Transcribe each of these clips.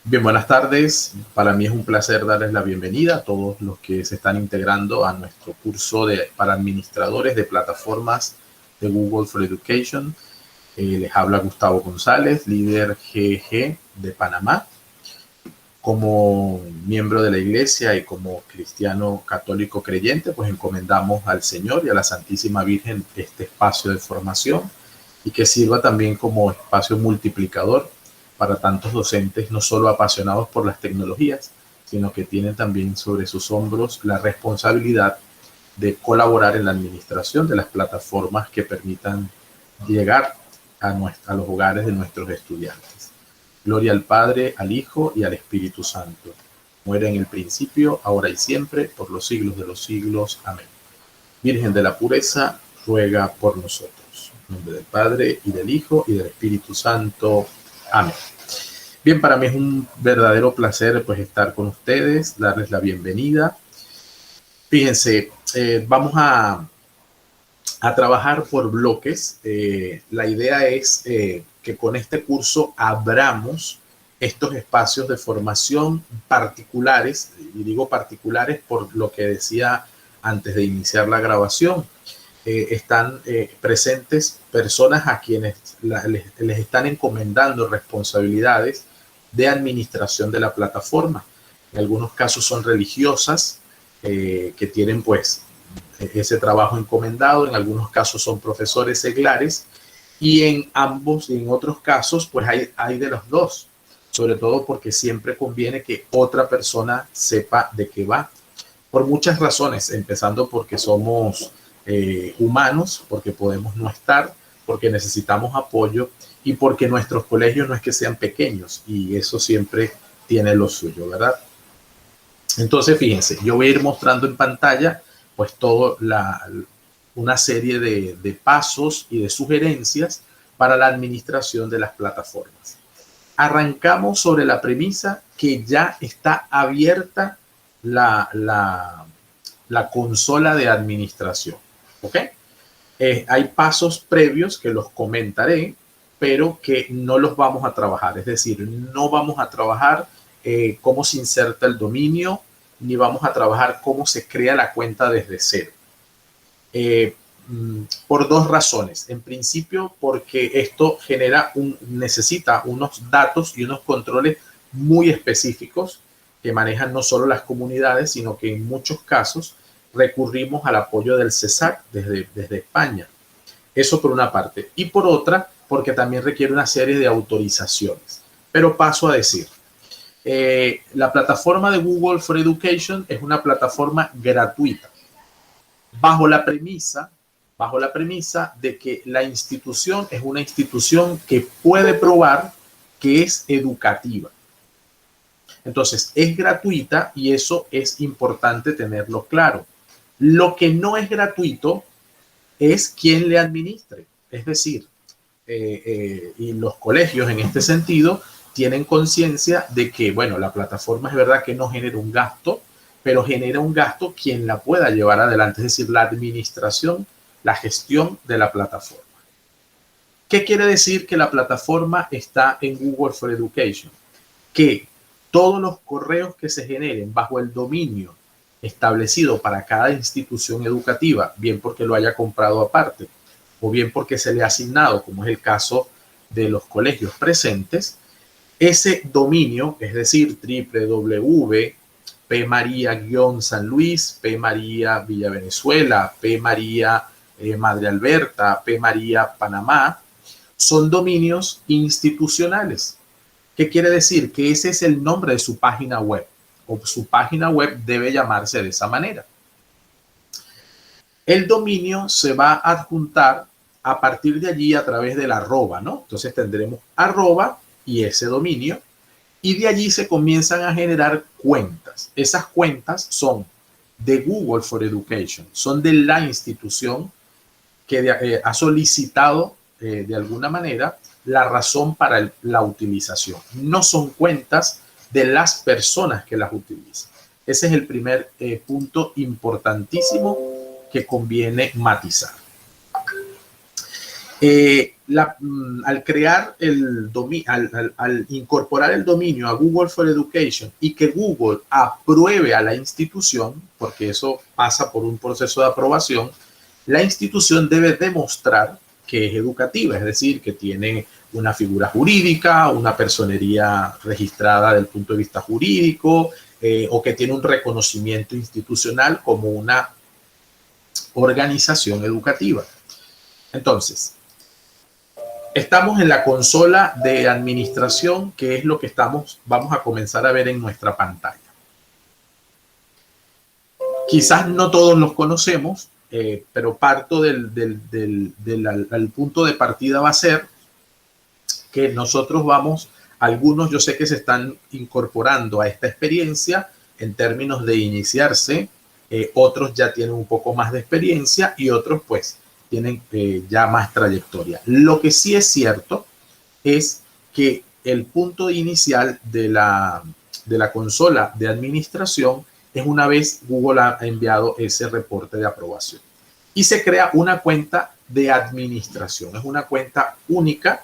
Bien, buenas tardes. Para mí es un placer darles la bienvenida a todos los que se están integrando a nuestro curso para administradores de plataformas de Google for Education. Les habla Gustavo González, líder GG de Panamá. Como miembro de la iglesia y como cristiano católico creyente, pues encomendamos al Señor y a la Santísima Virgen este espacio de formación y que sirva también como espacio multiplicador para tantos docentes, no solo apasionados por las tecnologías, sino que tienen también sobre sus hombros la responsabilidad de colaborar en la administración de las plataformas que permitan llegar a los hogares de nuestros estudiantes. Gloria al Padre, al Hijo y al Espíritu Santo. Muere en el principio, ahora y siempre, por los siglos de los siglos. Amén. Virgen de la pureza, ruega por nosotros. En nombre del Padre, y del Hijo, y del Espíritu Santo. Amén. Bien, para mí es un verdadero placer pues estar con ustedes, darles la bienvenida. Fíjense, vamos a trabajar por bloques. La idea es que con este curso abramos estos espacios de formación particulares, y digo particulares por lo que decía antes de iniciar la grabación. Están presentes personas a quienes les están encomendando responsabilidades de administración de la plataforma. En algunos casos son religiosas que tienen pues ese trabajo encomendado, en algunos casos son profesores seglares y en ambos y en otros casos pues hay de los dos, sobre todo porque siempre conviene que otra persona sepa de qué va, por muchas razones, empezando porque somos humanos, porque podemos no estar, porque necesitamos apoyo y porque nuestros colegios no es que sean pequeños y eso siempre tiene lo suyo, ¿verdad? Entonces, fíjense, yo voy a ir mostrando en pantalla pues una serie de pasos y de sugerencias para la administración de las plataformas. Arrancamos sobre la premisa que ya está abierta la consola de administración. ¿Ok? Hay pasos previos que los comentaré, pero que no los vamos a trabajar. Es decir, no vamos a trabajar cómo se inserta el dominio, ni vamos a trabajar cómo se crea la cuenta desde cero. Por dos razones. En principio, porque esto necesita unos datos y unos controles muy específicos que manejan no solo las comunidades, sino que en muchos casos recurrimos al apoyo del CESAC desde España. Eso por una parte. Y por otra, porque también requiere una serie de autorizaciones. Pero paso a decir, la plataforma de Google for Education es una plataforma gratuita, bajo la premisa de que la institución es una institución que puede probar que es educativa. Entonces, es gratuita y eso es importante tenerlo claro. Lo que no es gratuito es quien le administre. Es decir, y los colegios en este sentido tienen conciencia de que, bueno, la plataforma es verdad que no genera un gasto, pero genera un gasto quien la pueda llevar adelante, es decir, la administración, la gestión de la plataforma. ¿Qué quiere decir que la plataforma está en Google for Education? Que todos los correos que se generen bajo el dominio establecido para cada institución educativa, bien porque lo haya comprado aparte o bien porque se le ha asignado, como es el caso de los colegios presentes, ese dominio, es decir, www, P María-San Luis, P María Villa Venezuela, P María Madre Alberta, P María Panamá, son dominios institucionales. ¿Qué quiere decir? Que ese es el nombre de su página web, o su página web debe llamarse de esa manera. El dominio se va a adjuntar a partir de allí a través del arroba, ¿no? Entonces tendremos arroba y ese dominio, y de allí se comienzan a generar cuentas. Esas cuentas son de Google for Education, son de la institución que ha solicitado de alguna manera la razón para la utilización. No son cuentas de las personas que las utilizan. Ese es el primer punto importantísimo que conviene matizar. al crear el dominio, al incorporar el dominio a Google for Education y que Google apruebe a la institución, porque eso pasa por un proceso de aprobación, la institución debe demostrar que es educativa, es decir, que tiene una figura jurídica, una personería registrada desde el punto de vista jurídico, o que tiene un reconocimiento institucional como una organización educativa. Entonces, estamos en la consola de administración, que es lo que vamos a comenzar a ver en nuestra pantalla. Quizás no todos los conocemos, pero parto del punto de partida va a ser que nosotros algunos yo sé que se están incorporando a esta experiencia en términos de iniciarse, otros ya tienen un poco más de experiencia y otros pues tienen ya más trayectoria. Lo que sí es cierto es que el punto inicial de la consola de administración es una vez Google ha enviado ese reporte de aprobación. Y se crea una cuenta de administración. Es una cuenta única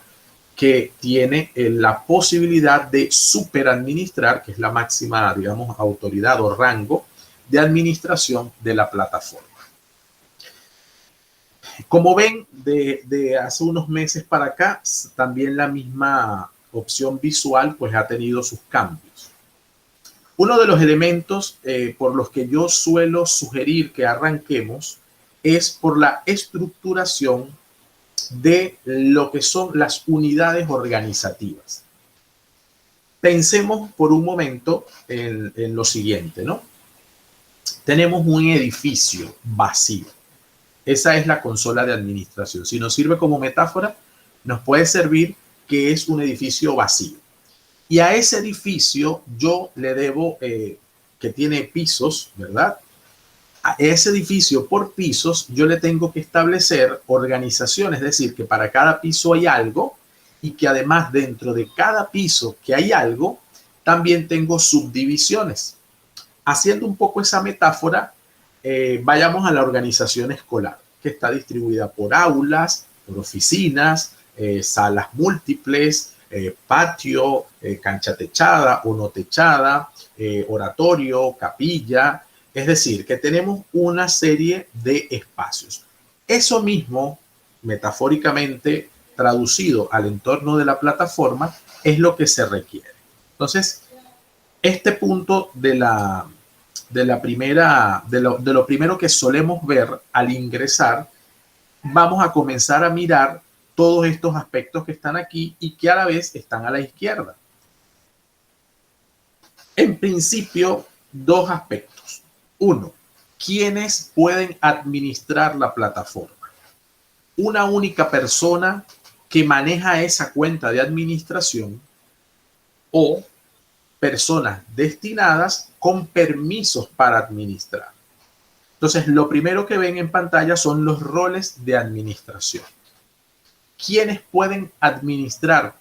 que tiene la posibilidad de superadministrar, que es la máxima, digamos, autoridad o rango de administración de la plataforma. Como ven, de hace unos meses para acá, también la misma opción visual pues ha tenido sus cambios. Uno de los elementos por los que yo suelo sugerir que arranquemos es por la estructuración de lo que son las unidades organizativas. Pensemos por un momento en lo siguiente, ¿no? Tenemos un edificio vacío. Esa es la consola de administración. Si nos sirve como metáfora, nos puede servir que es un edificio vacío. Y a ese edificio yo le debo, que tiene pisos, ¿verdad? A ese edificio por pisos yo le tengo que establecer organización, es decir, que para cada piso hay algo y que además dentro de cada piso que hay algo, también tengo subdivisiones. Haciendo un poco esa metáfora, vayamos a la organización escolar, que está distribuida por aulas, por oficinas, salas múltiples, patio, cancha techada o no techada, oratorio, capilla. Es decir, que tenemos una serie de espacios. Eso mismo, metafóricamente traducido al entorno de la plataforma, es lo que se requiere. Entonces, este punto de lo primero que solemos ver al ingresar, vamos a comenzar a mirar todos estos aspectos que están aquí y que a la vez están a la izquierda. En principio, dos aspectos. Uno, ¿quiénes pueden administrar la plataforma? Una única persona que maneja esa cuenta de administración o personas destinadas con permisos para administrar. Entonces, lo primero que ven en pantalla son los roles de administración. ¿Quiénes pueden administrar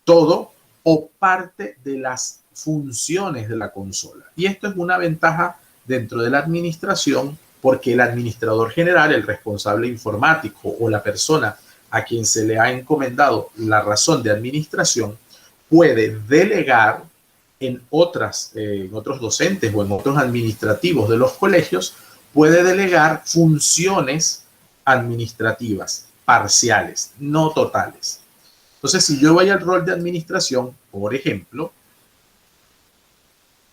todo o parte de las funciones de la consola? Y esto es una ventaja dentro de la administración porque el administrador general, el responsable informático o la persona a quien se le ha encomendado la razón de administración puede delegar en otros docentes o en otros administrativos de los colegios, puede delegar funciones administrativas parciales, no totales. Entonces, si yo voy al rol de administración, por ejemplo,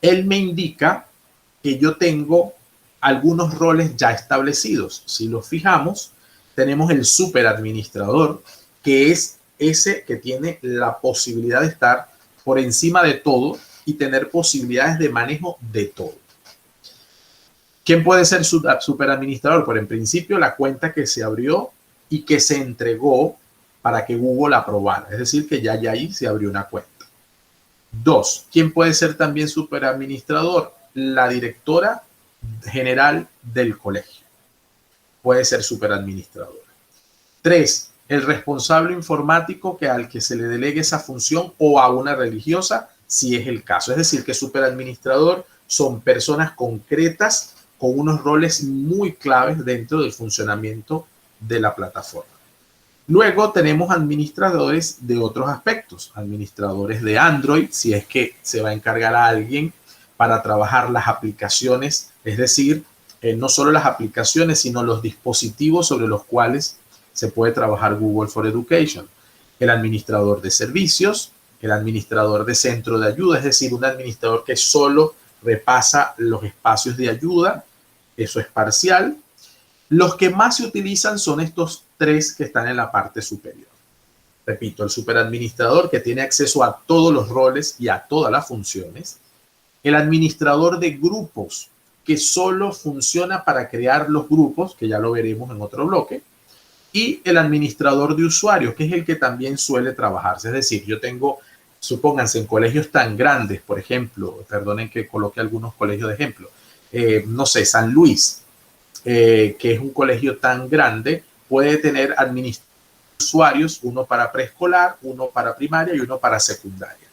él me indica que yo tengo algunos roles ya establecidos. Si los fijamos, tenemos el superadministrador, que es ese que tiene la posibilidad de estar por encima de todo y tener posibilidades de manejo de todo. ¿Quién puede ser superadministrador? Pues en principio la cuenta que se abrió y que se entregó para que Google aprobara. Es decir, que ya ahí se abrió una cuenta. Dos, ¿quién puede ser también superadministrador? La directora general del colegio puede ser superadministradora. Tres, el responsable informático al que se le delegue esa función o a una religiosa, si es el caso. Es decir, que superadministrador son personas concretas con unos roles muy claves dentro del funcionamiento de la plataforma. Luego tenemos administradores de otros aspectos, administradores de Android, si es que se va a encargar a alguien para trabajar las aplicaciones, es decir, no solo las aplicaciones, sino los dispositivos sobre los cuales se puede trabajar Google for Education. El administrador de servicios, el administrador de centro de ayuda, es decir, un administrador que solo repasa los espacios de ayuda, eso es parcial. Los que más se utilizan son estos tres que están en la parte superior. Repito, el superadministrador que tiene acceso a todos los roles y a todas las funciones. El administrador de grupos, que solo funciona para crear los grupos, que ya lo veremos en otro bloque. Y el administrador de usuarios, que es el que también suele trabajarse. Es decir, yo tengo, supónganse, en colegios tan grandes, por ejemplo, perdonen que coloque algunos colegios de ejemplo, no sé, San Luis, que es un colegio tan grande, puede tener administradores de usuarios, uno para preescolar, uno para primaria y uno para secundaria.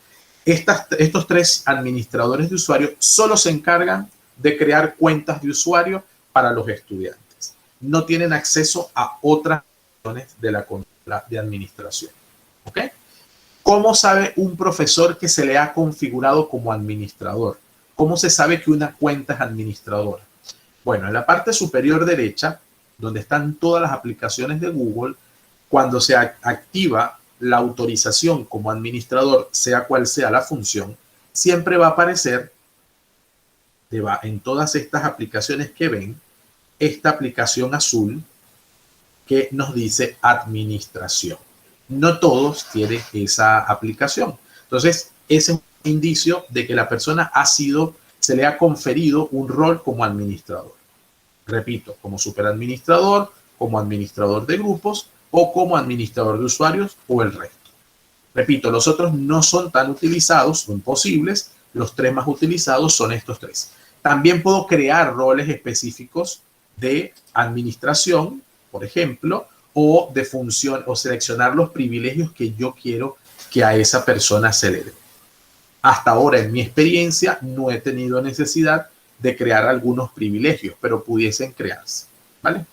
Estos tres administradores de usuarios solo se encargan de crear cuentas de usuario para los estudiantes. No tienen acceso a otras funciones de la consola de administración. ¿Ok? ¿Cómo sabe un profesor que se le ha configurado como administrador? ¿Cómo se sabe que una cuenta es administradora? Bueno, en la parte superior derecha, donde están todas las aplicaciones de Google, cuando se activa la autorización como administrador, sea cual sea la función, siempre va a aparecer en todas estas aplicaciones que ven, esta aplicación azul que nos dice administración. No todos tienen esa aplicación. Entonces, ese es un indicio de que la persona se le ha conferido un rol como administrador. Repito, como superadministrador, como administrador de grupos o como administrador de usuarios o el resto. Repito, los otros no son tan utilizados, son posibles. Los tres más utilizados son estos tres. También puedo crear roles específicos de administración, por ejemplo, o de función, o seleccionar los privilegios que yo quiero que a esa persona se le dé. Hasta ahora, en mi experiencia, no he tenido necesidad de crear algunos privilegios, pero pudiesen crearse, ¿vale?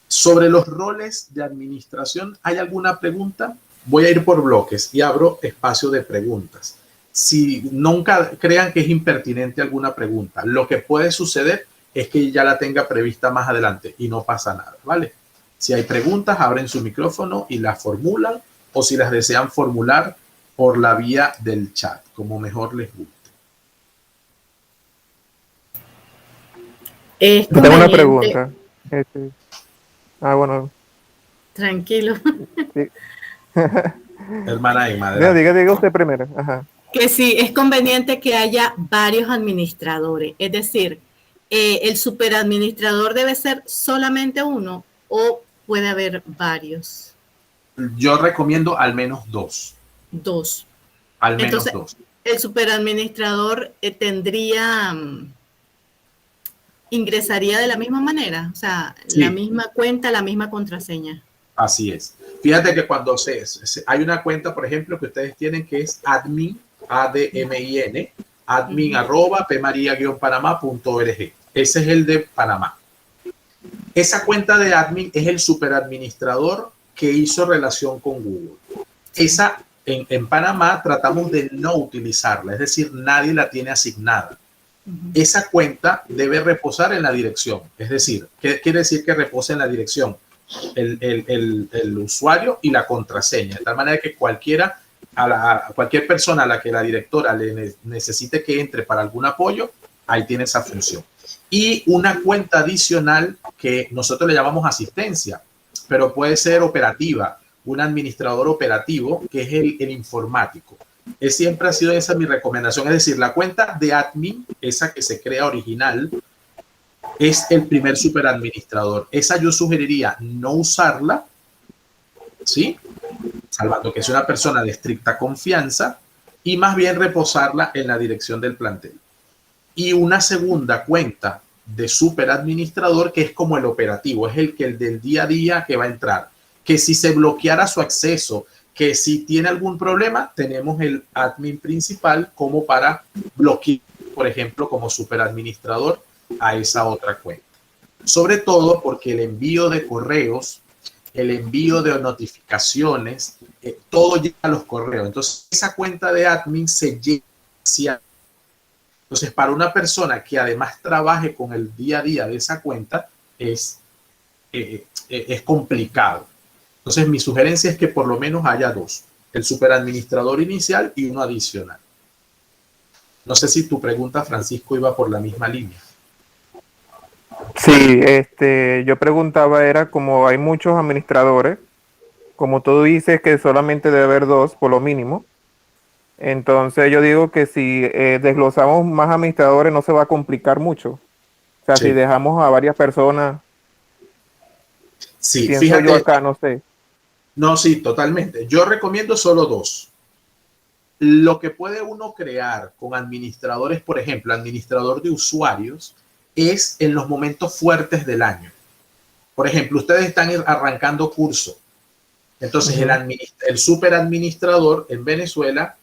Sobre los roles de administración, ¿hay alguna pregunta? Voy a ir por bloques y abro espacio de preguntas. Si nunca crean que es impertinente alguna pregunta, lo que puede suceder es que ya la tenga prevista más adelante y no pasa nada, ¿vale? Si hay preguntas, abren su micrófono y las formulan, o si las desean formular por la vía del chat, como mejor les guste. Yo tengo una pregunta. Bueno. Tranquilo. Sí. Hermana Emma. Diga usted primero. Ajá. Que sí, es conveniente que haya varios administradores. Es decir, ¿el superadministrador debe ser solamente uno o puede haber varios? Yo recomiendo al menos dos. Dos. Al menos dos. El superadministrador ingresaría de la misma manera, o sea, sí. La misma cuenta, la misma contraseña. Así es. Fíjate que cuando hay una cuenta, por ejemplo, que ustedes tienen que es admin, ADMIN, admin @pmaria-panamá.org. Ese es el de Panamá. Esa cuenta de admin es el superadministrador que hizo relación con Google. Esa en Panamá tratamos de no utilizarla, es decir, nadie la tiene asignada. Esa cuenta debe reposar en la dirección. Es decir, ¿qué quiere decir que repose en la dirección? El usuario y la contraseña. De tal manera que cualquier persona a la que la directora le necesite que entre para algún apoyo, ahí tiene esa función. Y una cuenta adicional que nosotros le llamamos asistencia, pero puede ser operativa, un administrador operativo que es el informático. Siempre ha sido esa mi recomendación, es decir, la cuenta de admin, esa que se crea original, es el primer superadministrador. Esa yo sugeriría no usarla, ¿sí? Salvando que es una persona de estricta confianza, y más bien reposarla en la dirección del plantel. Y una segunda cuenta de superadministrador que es como el operativo, es el del día a día que va a entrar, que si se bloqueara su acceso, que si tiene algún problema, tenemos el admin principal como para bloquear, por ejemplo, como superadministrador a esa otra cuenta. Sobre todo porque el envío de correos, el envío de notificaciones, todo llega a los correos. Entonces, esa cuenta de admin se llega hacia... Entonces, para una persona que además trabaje con el día a día de esa cuenta, es complicado. Entonces, mi sugerencia es que por lo menos haya dos, el superadministrador inicial y uno adicional. No sé si tu pregunta, Francisco, iba por la misma línea. Sí, yo preguntaba, era como hay muchos administradores, como tú dices que solamente debe haber dos, por lo mínimo. Entonces yo digo que si desglosamos más administradores no se va a complicar mucho. O sea, Sí. si dejamos a varias personas, Sí, pienso fíjate. yo acá, no sé. No, sí, totalmente. Yo recomiendo solo dos. Lo que puede uno crear con administradores, por ejemplo, administrador de usuarios, es en los momentos fuertes del año. Por ejemplo, ustedes están arrancando curso. Entonces, el superadministrador en Venezuela,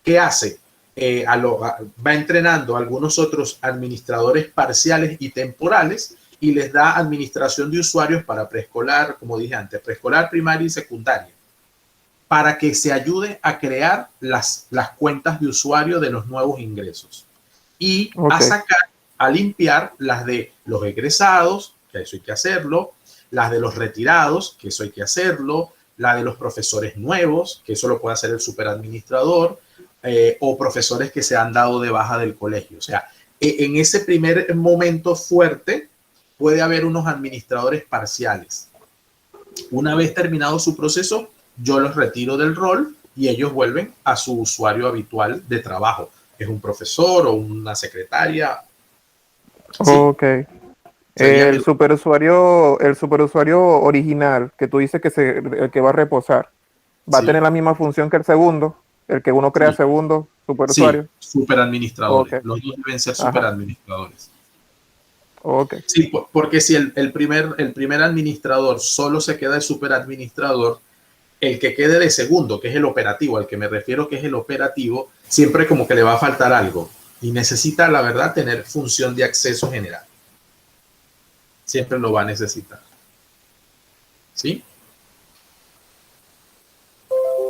¿qué hace? Va entrenando a algunos otros administradores parciales y temporales y les da administración de usuarios para preescolar, como dije antes, preescolar, primaria y secundaria, para que se ayude a crear las cuentas de usuario de los nuevos ingresos y a sacar, a limpiar las de los egresados, que eso hay que hacerlo, las de los retirados, que eso hay que hacerlo, la de los profesores nuevos, que eso lo puede hacer el superadministrador, o profesores que se han dado de baja del colegio. O sea, en ese primer momento fuerte puede haber unos administradores parciales. Una vez terminado su proceso, yo los retiro del rol y ellos vuelven a su usuario habitual de trabajo. Es un profesor o una secretaria. ¿Sí? Ok. El superusuario original, que tú dices el que va a reposar, ¿va a tener la misma función que el segundo? El que uno crea segundo superusuario. Sí, superadministradores. Los dos deben ser superadministradores. Sí, porque si el primer administrador solo se queda de superadministrador, el que quede de segundo, que es el operativo, al que me refiero que es el operativo, siempre como que le va a faltar algo y necesita, la verdad, tener función de acceso general. Siempre lo va a necesitar. ¿Sí?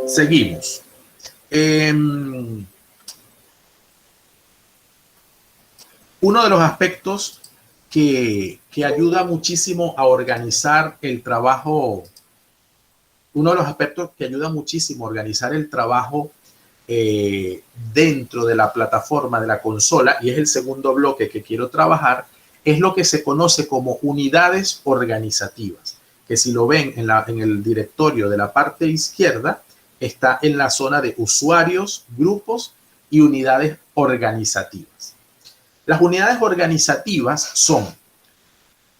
Seguimos. Uno de los aspectos que ayuda muchísimo a organizar el trabajo, dentro de la plataforma de la consola, y es el segundo bloque que quiero trabajar, es lo que se conoce como unidades organizativas, que si lo ven en el directorio de la parte izquierda, está en la zona de usuarios, grupos y unidades organizativas. Las unidades organizativas son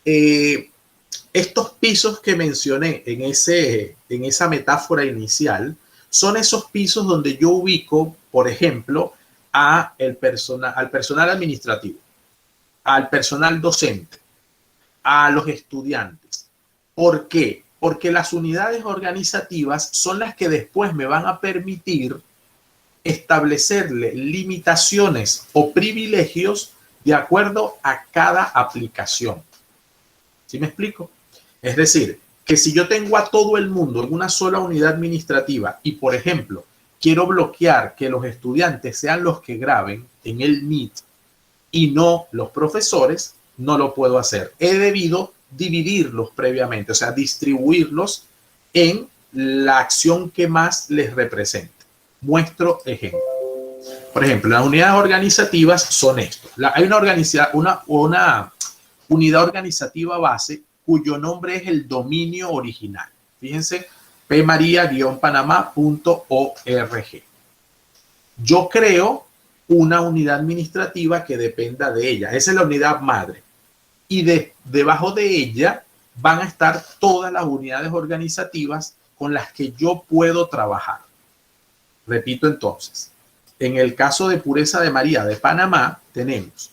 estos pisos que mencioné en esa metáfora inicial, son esos pisos donde yo ubico, por ejemplo, al personal administrativo, al personal docente, a los estudiantes. ¿Por qué? Porque las unidades organizativas son las que después me van a permitir establecerle limitaciones o privilegios de acuerdo a cada aplicación. ¿Sí me explico? Es decir, que si yo tengo a todo el mundo en una sola unidad administrativa y, por ejemplo, quiero bloquear que los estudiantes sean los que graben en el Meet y no los profesores, no lo puedo hacer. He debido dividirlos previamente, o sea, distribuirlos en la acción que más les represente. Muestro ejemplo. Por ejemplo, las unidades organizativas son esto. Hay una unidad organizativa base cuyo nombre es el dominio original. Fíjense, pmaria-panamá.org. Yo creo una unidad administrativa que dependa de ella. Esa es la unidad madre. Y debajo de ella van a estar todas las unidades organizativas con las que yo puedo trabajar. Repito entonces, en el caso de Pureza de María de Panamá, tenemos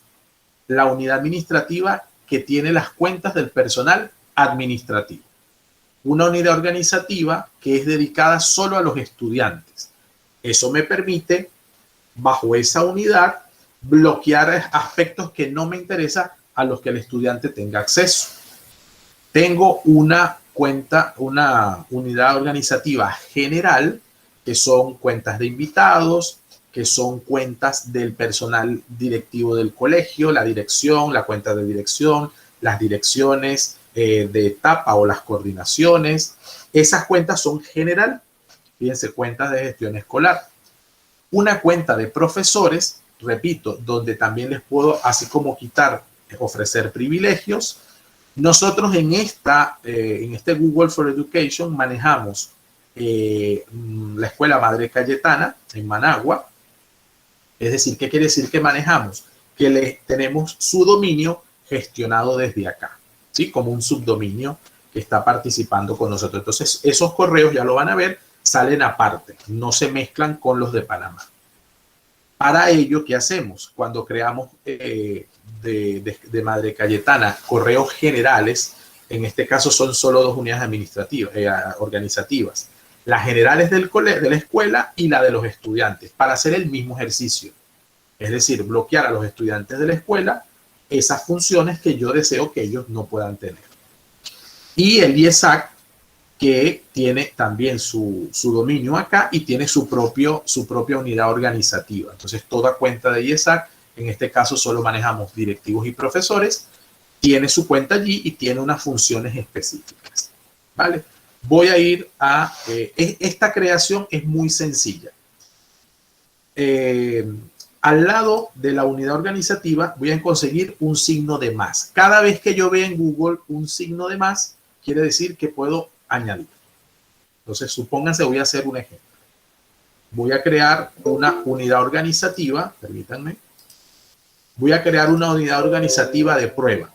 la unidad administrativa que tiene las cuentas del personal administrativo. Una unidad organizativa que es dedicada solo a los estudiantes. Eso me permite, bajo esa unidad, bloquear aspectos que no me interesa a los que el estudiante tenga acceso. Tengo una cuenta, una unidad organizativa general, que son cuentas de invitados, que son cuentas del personal directivo del colegio, la dirección, la cuenta de dirección, las direcciones de etapa o las coordinaciones. Esas cuentas son general, fíjense, cuentas de gestión escolar. Una cuenta de profesores, repito, donde también les puedo, así como quitar, ofrecer privilegios. Nosotros en este Google for Education manejamos la Escuela Madre Cayetana en Managua. Es decir, ¿qué quiere decir que manejamos? Que tenemos su dominio gestionado desde acá, ¿sí? Como un subdominio que está participando con nosotros. Entonces, esos correos, ya lo van a ver, salen aparte, no se mezclan con los de Panamá. Para ello, ¿qué hacemos? Cuando creamos de Madre Cayetana correos generales, en este caso son solo 2 unidades administrativas, organizativas, las generales de la escuela y la de los estudiantes, para hacer el mismo ejercicio. Es decir, bloquear a los estudiantes de la escuela esas funciones que yo deseo que ellos no puedan tener. Y el IESAC, que tiene también su dominio acá y tiene su propia unidad organizativa. Entonces, toda cuenta de IESAC, en este caso solo manejamos directivos y profesores, tiene su cuenta allí y tiene unas funciones específicas. ¿Vale? Voy a ir a... esta creación es muy sencilla. Al lado de la unidad organizativa voy a conseguir un signo de más. Cada vez que yo vea en Google un signo de más, quiere decir que puedo añadir. Entonces, supónganse, voy a hacer un ejemplo. Voy a crear una unidad organizativa, permítanme. Voy a crear una unidad organizativa de prueba.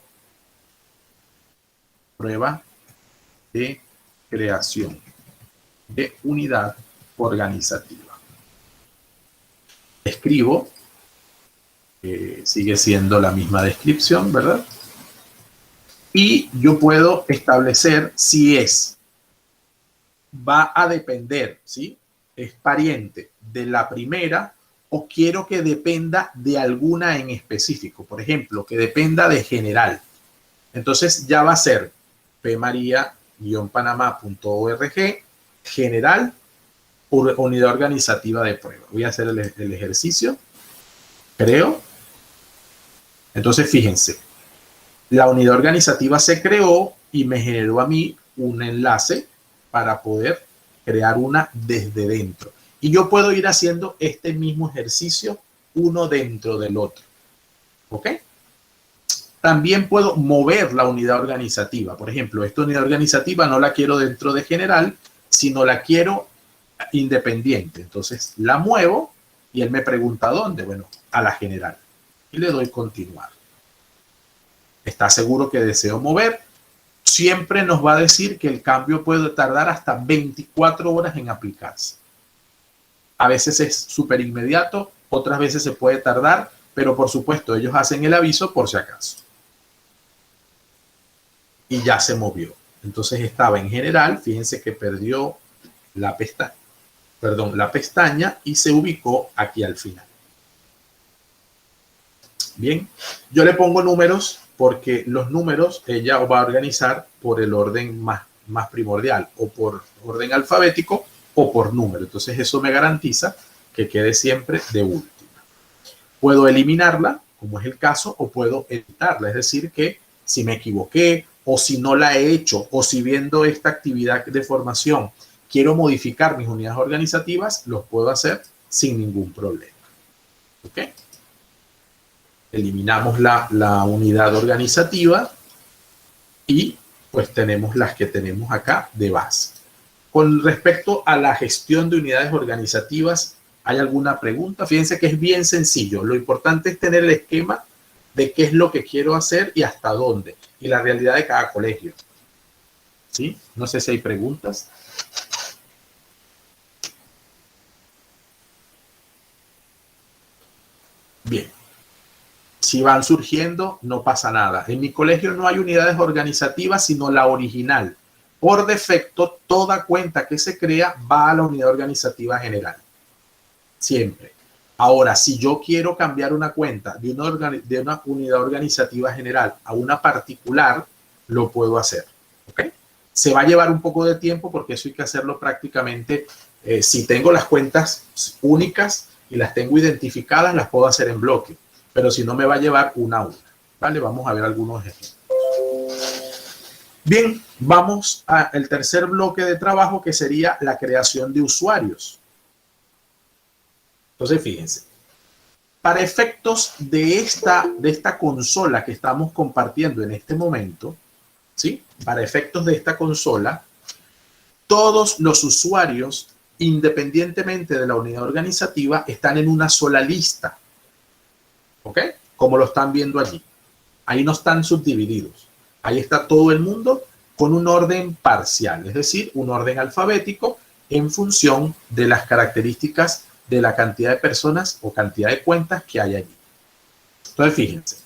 Prueba de creación de unidad organizativa. Escribo, sigue siendo la misma descripción, ¿verdad? Y yo puedo establecer si va a depender, ¿sí? Es pariente de la primera o quiero que dependa de alguna en específico. Por ejemplo, que dependa de general. Entonces ya va a ser pmaria-panamá.org general unidad organizativa de prueba. Voy a hacer el ejercicio. Creo. Entonces, fíjense. La unidad organizativa se creó y me generó a mí un enlace para poder crear una desde dentro. Y yo puedo ir haciendo este mismo ejercicio uno dentro del otro. ¿Ok? También puedo mover la unidad organizativa. Por ejemplo, esta unidad organizativa no la quiero dentro de general, sino la quiero independiente. Entonces la muevo y él me pregunta ¿dónde? Bueno, a la general. Y le doy continuar. ¿Está seguro que deseo mover? Siempre nos va a decir que el cambio puede tardar hasta 24 horas en aplicarse. A veces es súper inmediato, otras veces se puede tardar, pero por supuesto ellos hacen el aviso por si acaso. Y ya se movió. Entonces estaba en general, fíjense que perdió la pestaña y se ubicó aquí al final. Bien, yo le pongo números porque los números ella va a organizar por el orden más primordial, o por orden alfabético o por número. Entonces eso me garantiza que quede siempre de última. Puedo eliminarla, como es el caso, o puedo editarla. Es decir, que si me equivoqué o si no la he hecho o si viendo esta actividad de formación quiero modificar mis unidades organizativas, los puedo hacer sin ningún problema. ¿Ok? Eliminamos la unidad organizativa y pues tenemos las que tenemos acá de base. Con respecto a la gestión de unidades organizativas, ¿hay alguna pregunta? Fíjense que es bien sencillo. Lo importante es tener el esquema de qué es lo que quiero hacer y hasta dónde. Y la realidad de cada colegio. ¿Sí? No sé si hay preguntas. Bien. Si van surgiendo, no pasa nada. En mi colegio no hay unidades organizativas, sino la original. Por defecto, toda cuenta que se crea va a la unidad organizativa general. Siempre. Ahora, si yo quiero cambiar una cuenta de una unidad organizativa general a una particular, lo puedo hacer. ¿Ok? Se va a llevar un poco de tiempo porque eso hay que hacerlo prácticamente. Si tengo las cuentas únicas y las tengo identificadas, las puedo hacer en bloque. Pero si no, me va a llevar una a una. ¿Vale? Vamos a ver algunos ejemplos. Bien, vamos al tercer bloque de trabajo, que sería la creación de usuarios. Entonces, fíjense, para efectos de esta consola que estamos compartiendo en este momento, ¿sí? Para efectos de esta consola, todos los usuarios, independientemente de la unidad organizativa, están en una sola lista. ¿Ok? Como lo están viendo allí. Ahí no están subdivididos. Ahí está todo el mundo con un orden parcial, es decir, un orden alfabético en función de las características de la cantidad de personas o cantidad de cuentas que hay allí. Entonces, fíjense,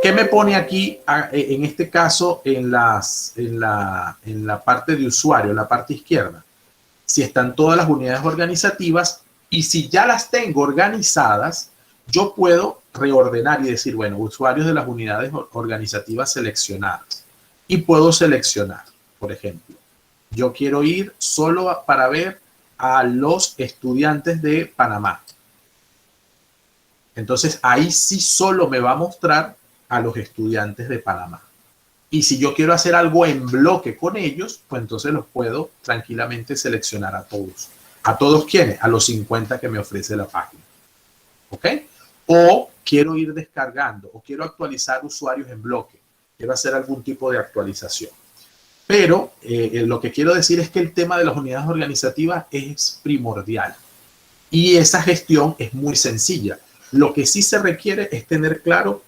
¿qué me pone aquí en este caso en la parte de usuario, en la parte izquierda? Si están todas las unidades organizativas, y si ya las tengo organizadas, yo puedo reordenar y decir, bueno, usuarios de las unidades organizativas seleccionadas. Y puedo seleccionar, por ejemplo, yo quiero ir solo para ver a los estudiantes de Panamá. Entonces, ahí sí solo me va a mostrar a los estudiantes de Panamá. Y si yo quiero hacer algo en bloque con ellos, pues entonces los puedo tranquilamente seleccionar a todos. ¿A todos quiénes? A los 50 que me ofrece la página. ¿Ok? O quiero ir descargando, o quiero actualizar usuarios en bloque. Quiero hacer algún tipo de actualización. Pero lo que quiero decir es que el tema de las unidades organizativas es primordial. Y esa gestión es muy sencilla. Lo que sí se requiere es tener claro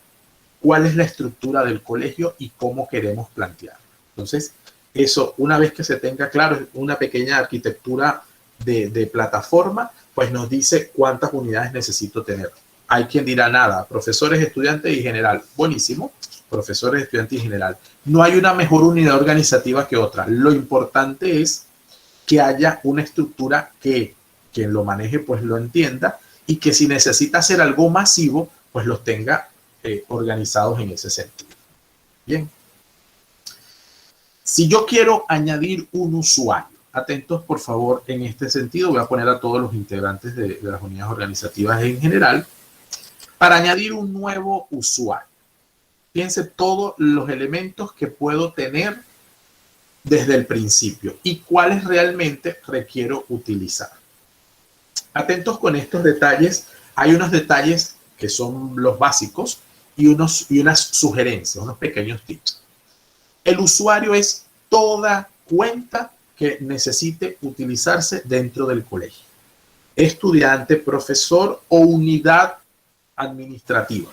cuál es la estructura del colegio y cómo queremos plantear. Entonces, eso, una vez que se tenga claro, una pequeña arquitectura de plataforma, pues nos dice cuántas unidades necesito tener. Hay quien dirá, nada, profesores, estudiantes y general. Buenísimo, profesores, estudiantes y general. No hay una mejor unidad organizativa que otra. Lo importante es que haya una estructura que quien lo maneje pues lo entienda, y que si necesita hacer algo masivo, pues los tenga organizados en ese sentido. Bien. Si yo quiero añadir un usuario, atentos por favor en este sentido, voy a poner a todos los integrantes de las unidades organizativas en general, para añadir un nuevo usuario. Fíjense todos los elementos que puedo tener desde el principio y cuáles realmente requiero utilizar. Atentos con estos detalles. Hay unos detalles que son los básicos y unas sugerencias, unos pequeños tips. El usuario es toda cuenta que necesite utilizarse dentro del colegio. Estudiante, profesor o unidad administrativa.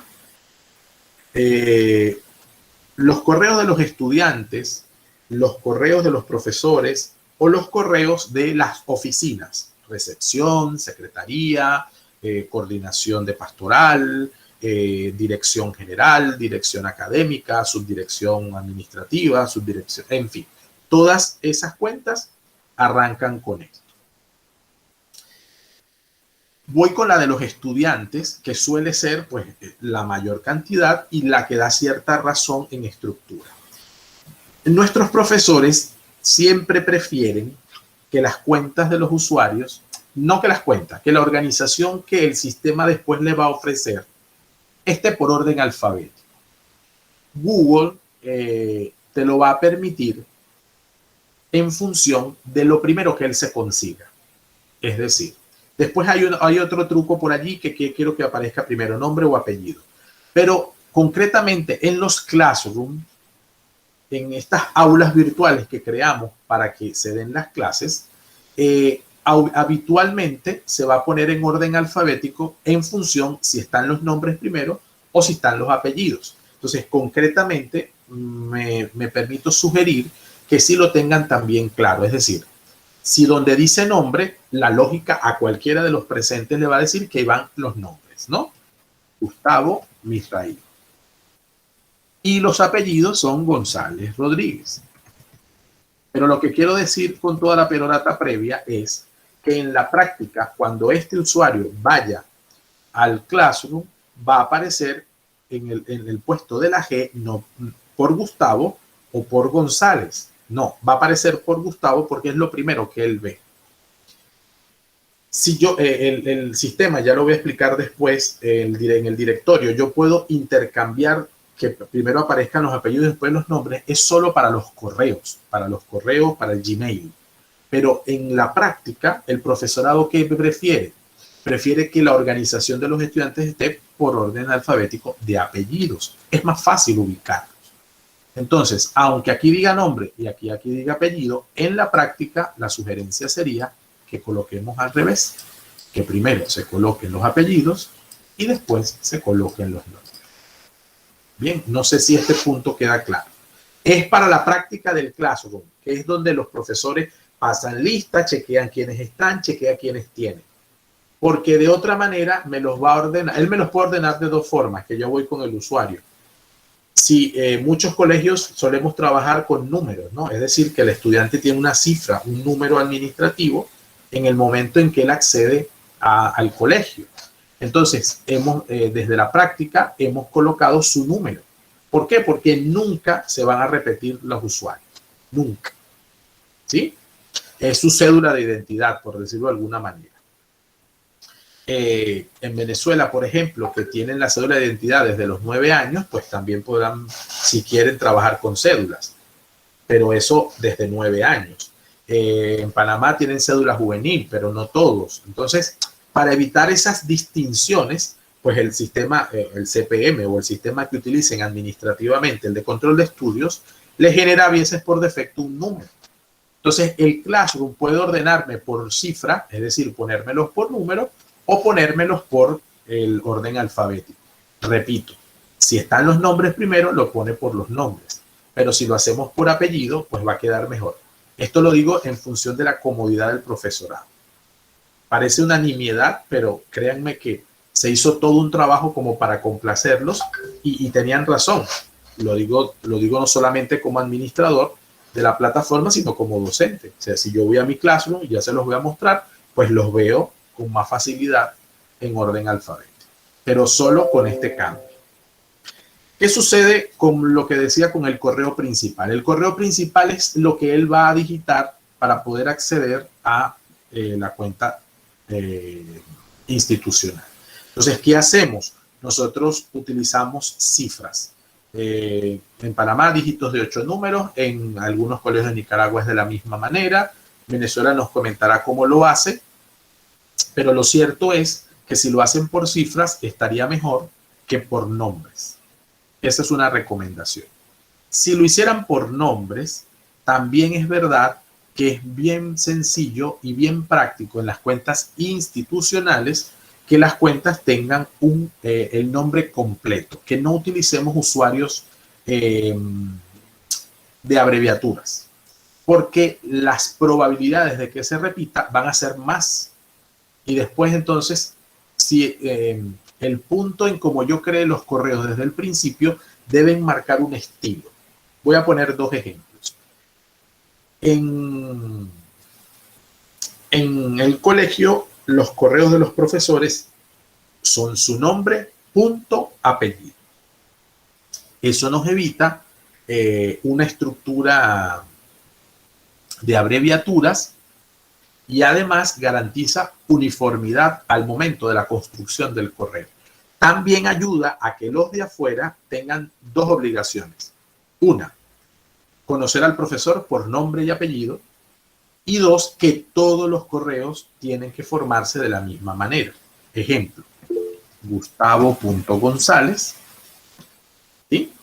Los correos de los estudiantes, los correos de los profesores o los correos de las oficinas, recepción, secretaría, coordinación de pastoral, dirección general, dirección académica, subdirección administrativa, subdirección, en fin, todas esas cuentas arrancan con esto. Voy con la de los estudiantes, que suele ser pues la mayor cantidad y la que da cierta razón en estructura. Nuestros profesores siempre prefieren que las cuentas de los usuarios, no que las cuentas, que la organización que el sistema después le va a ofrecer esté por orden alfabético. Google te lo va a permitir en función de lo primero que él se consiga. Es decir, después hay otro truco por allí que quiero que aparezca primero, nombre o apellido. Pero concretamente en los classrooms, en estas aulas virtuales que creamos para que se den las clases, habitualmente se va a poner en orden alfabético en función si están los nombres primero o si están los apellidos. Entonces, concretamente, me permito sugerir que sí lo tengan también claro. Es decir, si donde dice nombre, la lógica a cualquiera de los presentes le va a decir que van los nombres, ¿no? Gustavo Misraíl. Y los apellidos son González Rodríguez. Pero lo que quiero decir con toda la perorata previa es que en la práctica, cuando este usuario vaya al Classroom, va a aparecer en el puesto de la G, no por Gustavo o por González. No, va a aparecer por Gustavo porque es lo primero que él ve. Si yo, el sistema, ya lo voy a explicar después, en el directorio, yo puedo intercambiar que primero aparezcan los apellidos y después los nombres, es solo para los correos, para el Gmail. Pero en la práctica, el profesorado, ¿qué prefiere? Prefiere que la organización de los estudiantes esté por orden alfabético de apellidos. Es más fácil ubicarlos. Entonces, aunque aquí diga nombre y aquí diga apellido, en la práctica la sugerencia sería que coloquemos al revés, que primero se coloquen los apellidos y después se coloquen los nombres. Bien, no sé si este punto queda claro. Es para la práctica del Classroom, que es donde los profesores pasan lista, chequean quiénes están, chequean quiénes tienen. Porque de otra manera me los va a ordenar. Él me los puede ordenar de dos formas, que yo voy con el usuario. Si muchos colegios solemos trabajar con números, ¿no? Es decir, que el estudiante tiene una cifra, un número administrativo en el momento en que él accede al colegio. Entonces, desde la práctica hemos colocado su número. ¿Por qué? Porque nunca se van a repetir los usuarios. Nunca. ¿Sí? Es su cédula de identidad, por decirlo de alguna manera. En Venezuela, por ejemplo, que tienen la cédula de identidad desde los 9 años, pues también podrán, si quieren, trabajar con cédulas. Pero eso desde 9 años. En Panamá tienen cédula juvenil, pero no todos. Entonces, para evitar esas distinciones, pues el sistema, el CPM o el sistema que utilicen administrativamente, el de control de estudios, le genera a veces por defecto un número. Entonces, el Classroom puede ordenarme por cifra, es decir, ponérmelos por número o ponérmelos por el orden alfabético. Repito, si están los nombres primero, lo pone por los nombres. Pero si lo hacemos por apellido, pues va a quedar mejor. Esto lo digo en función de la comodidad del profesorado. Parece una nimiedad, pero créanme que se hizo todo un trabajo como para complacerlos y tenían razón. Lo digo no solamente como administrador de la plataforma, sino como docente. O sea, si yo voy a mi Classroom y ya se los voy a mostrar, pues los veo con más facilidad en orden alfabético. Pero solo con este cambio. ¿Qué sucede con lo que decía con el correo principal? El correo principal es lo que él va a digitar para poder acceder a la cuenta institucional. Entonces, ¿qué hacemos? Nosotros utilizamos cifras. En Panamá, dígitos de 8 números. En algunos colegios de Nicaragua es de la misma manera. Venezuela nos comentará cómo lo hace. Pero lo cierto es que si lo hacen por cifras, estaría mejor que por nombres. Esa es una recomendación. Si lo hicieran por nombres, también es verdad que es bien sencillo y bien práctico en las cuentas institucionales que las cuentas tengan el nombre completo, que no utilicemos usuarios de abreviaturas, porque las probabilidades de que se repita van a ser más. Y después entonces, si el punto en cómo yo creé los correos desde el principio deben marcar un estilo. Voy a poner dos ejemplos. En el colegio, los correos de los profesores son su nombre, punto, apellido. Eso nos evita una estructura de abreviaturas y además garantiza uniformidad al momento de la construcción del correo. También ayuda a que los de afuera tengan dos obligaciones. Una, conocer al profesor por nombre y apellido. Y dos, que todos los correos tienen que formarse de la misma manera. Ejemplo, Gustavo.González, ¿sí?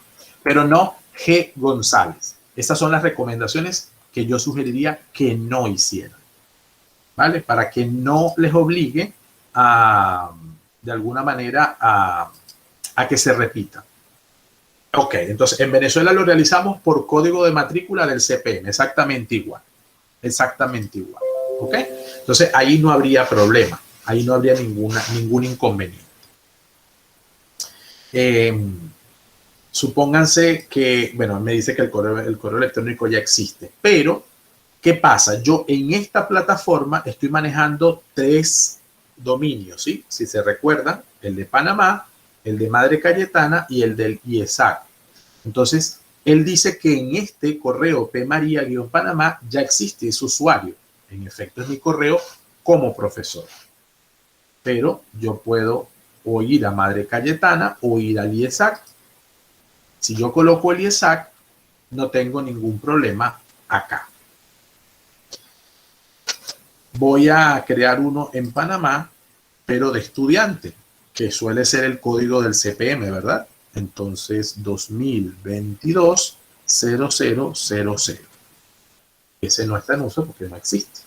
Pero no G. González. Esas son las recomendaciones que yo sugeriría que no hicieran. ¿Vale? Para que no les obligue de alguna manera a que se repita. Ok, entonces en Venezuela lo realizamos por código de matrícula del CPM, exactamente igual. Exactamente igual. ¿Ok? Entonces ahí no habría problema, ahí no habría ningún inconveniente. Supónganse que, bueno, me dice que el correo electrónico ya existe, pero ¿qué pasa? Yo en esta plataforma estoy manejando 3 dominios, ¿sí? Si se recuerdan, el de Panamá, el de Madre Cayetana y el del IESAC. Entonces, él dice que en este correo pmaria-panamá ya existe ese usuario. En efecto, es mi correo como profesor. Pero yo puedo o ir a Madre Cayetana o ir al IESAC. Si yo coloco el IESAC, no tengo ningún problema acá. Voy a crear uno en Panamá, pero de estudiante, que suele ser el código del CPM, ¿verdad? Entonces, 2022-0000. Ese no está en uso porque no existe.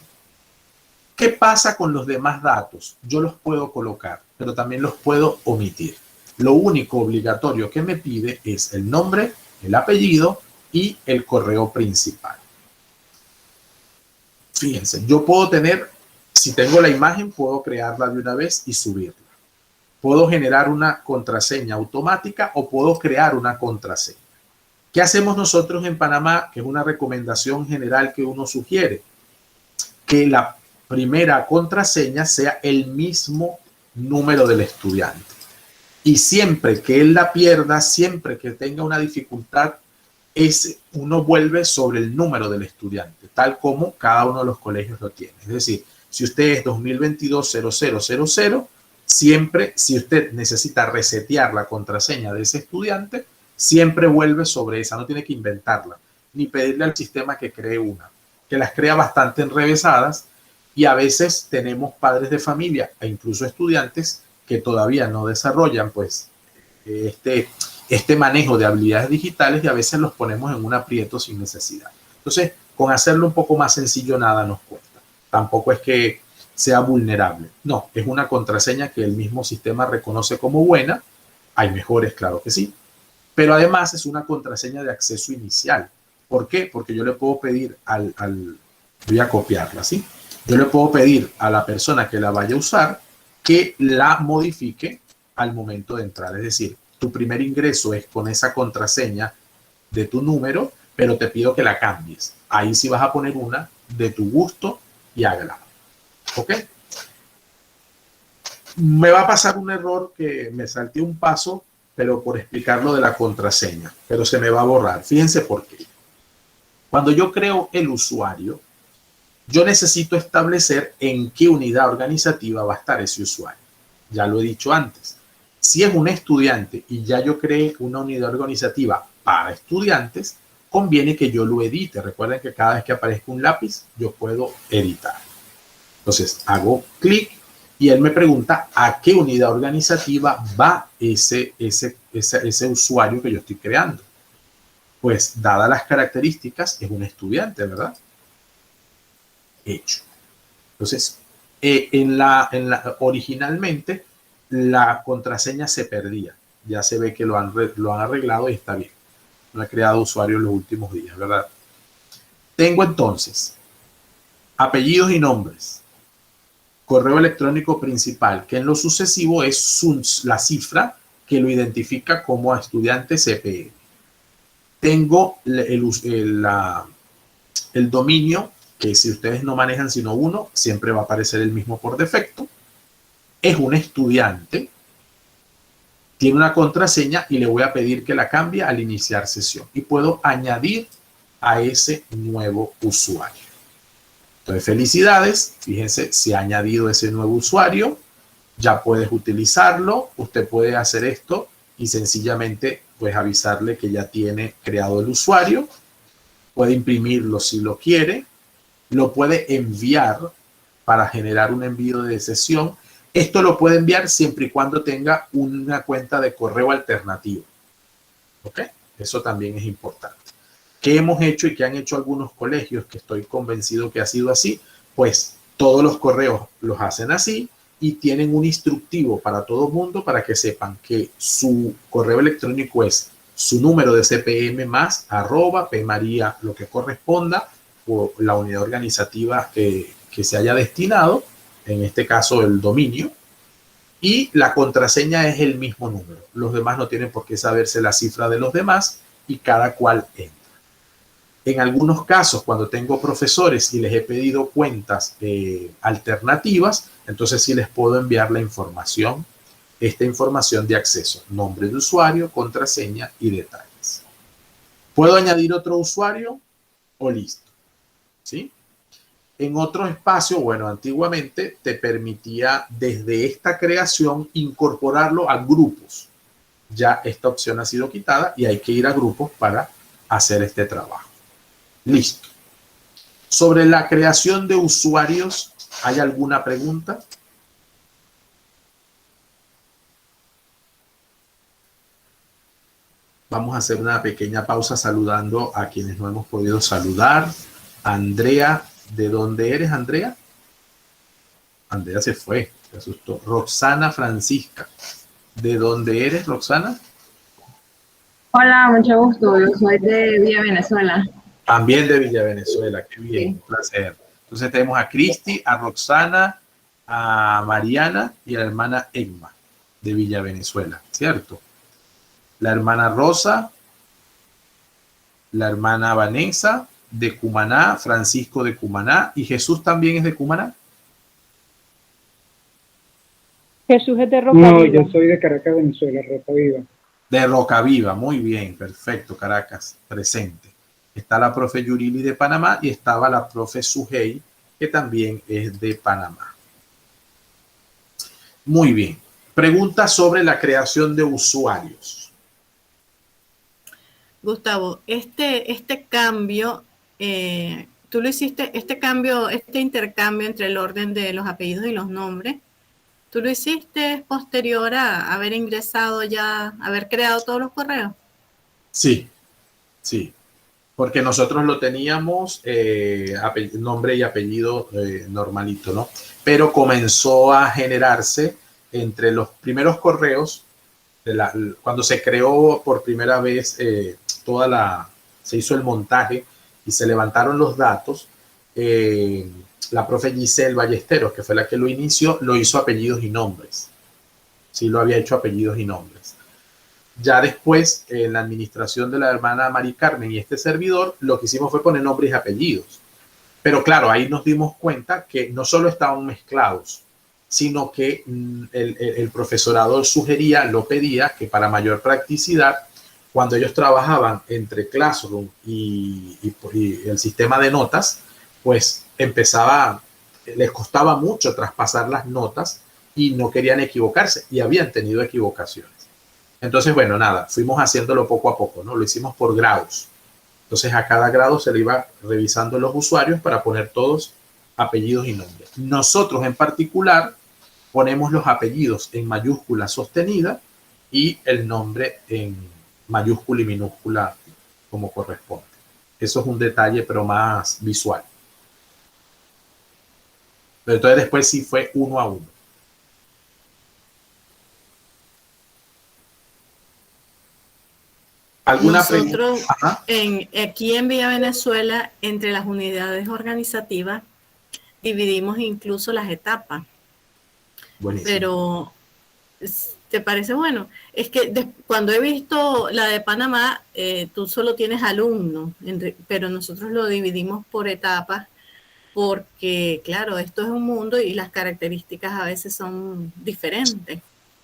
¿Qué pasa con los demás datos? Yo los puedo colocar, pero también los puedo omitir. Lo único obligatorio que me pide es el nombre, el apellido y el correo principal. Fíjense, yo puedo tener, si tengo la imagen, puedo crearla de una vez y subirla. Puedo generar una contraseña automática o puedo crear una contraseña. ¿Qué hacemos nosotros en Panamá? Que es una recomendación general que uno sugiere. Que la primera contraseña sea el mismo número del estudiante. Y siempre que él la pierda, siempre que tenga una dificultad, uno vuelve sobre el número del estudiante, tal como cada uno de los colegios lo tiene. Es decir, si usted es 2022-0000, siempre, si usted necesita resetear la contraseña de ese estudiante, siempre vuelve sobre esa, no tiene que inventarla, ni pedirle al sistema que cree una, que las crea bastante enrevesadas, y a veces tenemos padres de familia e incluso estudiantes que todavía no desarrollan pues este manejo de habilidades digitales y a veces los ponemos en un aprieto sin necesidad. Entonces, con hacerlo un poco más sencillo nada nos cuesta. Tampoco es que sea vulnerable. No, es una contraseña que el mismo sistema reconoce como buena. Hay mejores, claro que sí. Pero además es una contraseña de acceso inicial. ¿Por qué? Porque yo le puedo pedir voy a copiarla, ¿sí? Yo le puedo pedir a la persona que la vaya a usar que la modifique al momento de entrar. Es decir, tu primer ingreso es con esa contraseña de tu número, pero te pido que la cambies. Ahí sí vas a poner una de tu gusto y hágala. ¿Ok? Me va a pasar un error que me salté un paso, pero por explicar lo de la contraseña. Pero se me va a borrar. Fíjense por qué. Cuando yo creo el usuario, yo necesito establecer en qué unidad organizativa va a estar ese usuario. Ya lo he dicho antes. Si es un estudiante y ya yo creé una unidad organizativa para estudiantes, conviene que yo lo edite. Recuerden que cada vez que aparezca un lápiz, yo puedo editar. Entonces, hago clic y él me pregunta a qué unidad organizativa va ese usuario que yo estoy creando. Pues, dadas las características, es un estudiante, ¿verdad? Hecho. Entonces, originalmente la contraseña se perdía. Ya se ve que lo han arreglado y está bien. No he creado usuario en los últimos días, ¿verdad? Tengo entonces apellidos y nombres, correo electrónico principal, que en lo sucesivo es la cifra que lo identifica como estudiante CPM. Tengo el dominio, que si ustedes no manejan sino uno, siempre va a aparecer el mismo por defecto. Es un estudiante, tiene una contraseña y le voy a pedir que la cambie al iniciar sesión. Y puedo añadir a ese nuevo usuario. Entonces, felicidades. Fíjense, se ha añadido ese nuevo usuario. Ya puedes utilizarlo. Usted puede hacer esto y sencillamente pues avisarle que ya tiene creado el usuario. Puede imprimirlo si lo quiere. Lo puede enviar para generar un envío de sesión. Esto lo puede enviar siempre y cuando tenga una cuenta de correo alternativo. ¿Ok? Eso también es importante. ¿Qué hemos hecho y qué han hecho algunos colegios que estoy convencido que ha sido así? Pues todos los correos los hacen así y tienen un instructivo para todo el mundo para que sepan que su correo electrónico es su número de CPM más @pmaria, lo que corresponda, o la unidad organizativa que se haya destinado, en este caso el dominio, y la contraseña es el mismo número. Los demás no tienen por qué saberse la cifra de los demás y cada cual entra. En algunos casos, cuando tengo profesores y les he pedido cuentas alternativas, entonces sí les puedo enviar la información esta información de acceso, nombre de usuario, contraseña y detalles. ¿Puedo añadir otro usuario o listo? ¿Sí? En otro espacio, bueno, antiguamente te permitía desde esta creación incorporarlo a grupos. Ya esta opción ha sido quitada y hay que ir a grupos para hacer este trabajo. Listo. Sobre la creación de usuarios, ¿hay alguna pregunta? Vamos a hacer una pequeña pausa saludando a quienes no hemos podido saludar. Andrea, ¿de dónde eres, Andrea? Andrea se fue, se asustó. Roxana Francisca, ¿de dónde eres, Roxana? Hola, mucho gusto. Yo soy de Villa Venezuela. También de Villa Venezuela, qué bien, Sí. un placer. Entonces tenemos a Cristi, a Roxana, a Mariana y a la hermana Egma de Villa Venezuela, ¿cierto? La hermana Rosa, la hermana Vanessa de Cumaná, Francisco de Cumaná y Jesús también es de Cumaná. Jesús es de Roca No, Viva. yo soy de Caracas, Venezuela, Roca Viva. De Rocaviva, muy bien, perfecto, Caracas, presente. Está la profe Yurili de Panamá y estaba la profe Sujei, que también es de Panamá. Muy bien. Pregunta sobre la creación de usuarios. Gustavo, este cambio, tú lo hiciste, este cambio, este intercambio entre el orden de los apellidos y los nombres, ¿tú lo hiciste posterior a haber ingresado ya, haber creado todos los correos? Sí, sí. Porque nosotros lo teníamos nombre y apellido normalito, ¿no? Pero comenzó a generarse entre los primeros correos, cuando se creó por primera vez se hizo el montaje y se levantaron los datos, la profe Giselle Ballesteros, que fue la que lo inició, lo hizo apellidos y nombres. Sí, lo había hecho apellidos y nombres. Ya después, en la administración de la hermana Mari Carmen y este servidor, lo que hicimos fue poner nombres y apellidos. Pero claro, ahí nos dimos cuenta que no solo estaban mezclados, sino que el profesorado sugería, lo pedía, que para mayor practicidad, cuando ellos trabajaban entre Classroom y el sistema de notas, pues les costaba mucho traspasar las notas y no querían equivocarse y habían tenido equivocaciones. Entonces, bueno, nada, fuimos haciéndolo poco a poco, ¿no? Lo hicimos por grados. Entonces, a cada grado se le iba revisando los usuarios para poner todos apellidos y nombres. Nosotros, en particular, ponemos los apellidos en mayúscula sostenida y el nombre en mayúscula y minúscula como corresponde. Eso es un detalle, pero más visual. Pero entonces, después sí fue uno a uno. Nosotros aquí en Villa Venezuela, entre las unidades organizativas, dividimos incluso las etapas. Buenísimo. Pero, ¿te parece bueno? Es que cuando he visto la de Panamá, tú solo tienes alumnos, pero nosotros lo dividimos por etapas porque, claro, esto es un mundo y las características a veces son diferentes.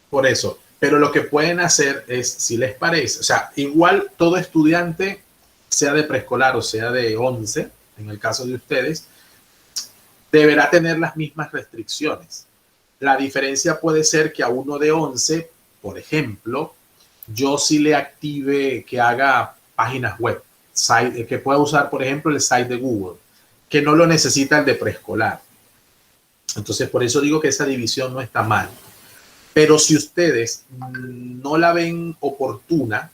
Por eso. Pero lo que pueden hacer es, si les parece, o sea, igual todo estudiante, sea de preescolar o sea de 11, en el caso de ustedes, deberá tener las mismas restricciones. La diferencia puede ser que a uno de 11, por ejemplo, yo sí le active que haga páginas web, que pueda usar, por ejemplo, el site de Google, que no lo necesita el de preescolar. Entonces, por eso digo que esa división no está mal. Pero si ustedes no la ven oportuna,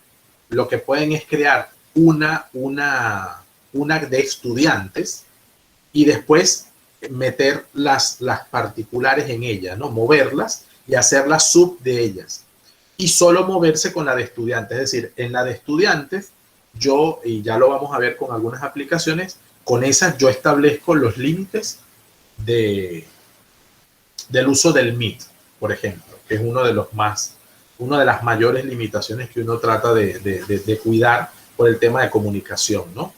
lo que pueden es crear una de estudiantes y después meter las particulares en ella, ¿no? Moverlas y hacerlas sub de ellas. Y solo moverse con la de estudiantes. Es decir, en la de estudiantes, y ya lo vamos a ver con algunas aplicaciones, con esas yo establezco los límites del uso del Meet, por ejemplo, que es una de las mayores limitaciones que uno trata de cuidar por el tema de comunicación, ¿no?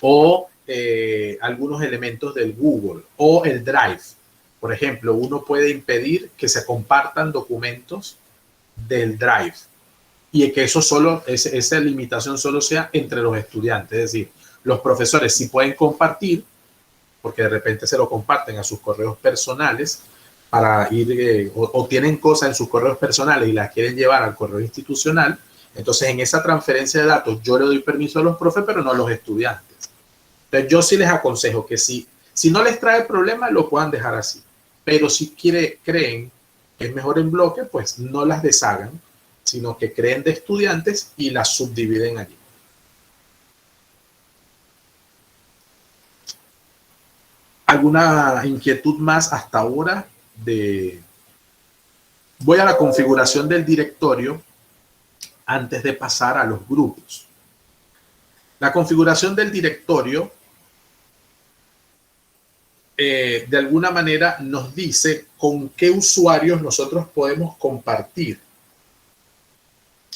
O algunos elementos del Google o el Drive. Por ejemplo, uno puede impedir que se compartan documentos del Drive y que eso solo, esa limitación solo sea entre los estudiantes. Es decir, los profesores sí pueden compartir, porque de repente se lo comparten a sus correos personales para ir, o tienen cosas en sus correos personales y las quieren llevar al correo institucional. Entonces, en esa transferencia de datos, yo le doy permiso a los profes, pero no a los estudiantes. Entonces, yo sí les aconsejo que si no les trae problema, lo puedan dejar así. Pero si creen que es mejor en bloque, pues no las deshagan, sino que creen de estudiantes y las subdividen allí. ¿Alguna inquietud más hasta ahora? Voy a la configuración del directorio antes de pasar a los grupos. La configuración del directorio de alguna manera nos dice con qué usuarios nosotros podemos compartir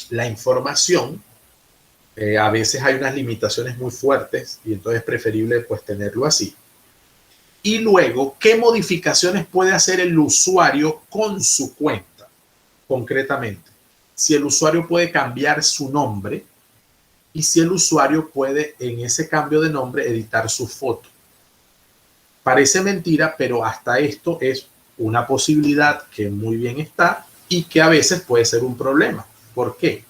la información. A veces hay unas limitaciones muy fuertes y entonces es preferible pues tenerlo así. Y luego, ¿qué modificaciones puede hacer el usuario con su cuenta? Concretamente, si el usuario puede cambiar su nombre y si el usuario puede en ese cambio de nombre editar su foto. Parece mentira, pero hasta esto es una posibilidad que muy bien está y que a veces puede ser un problema. ¿Por qué?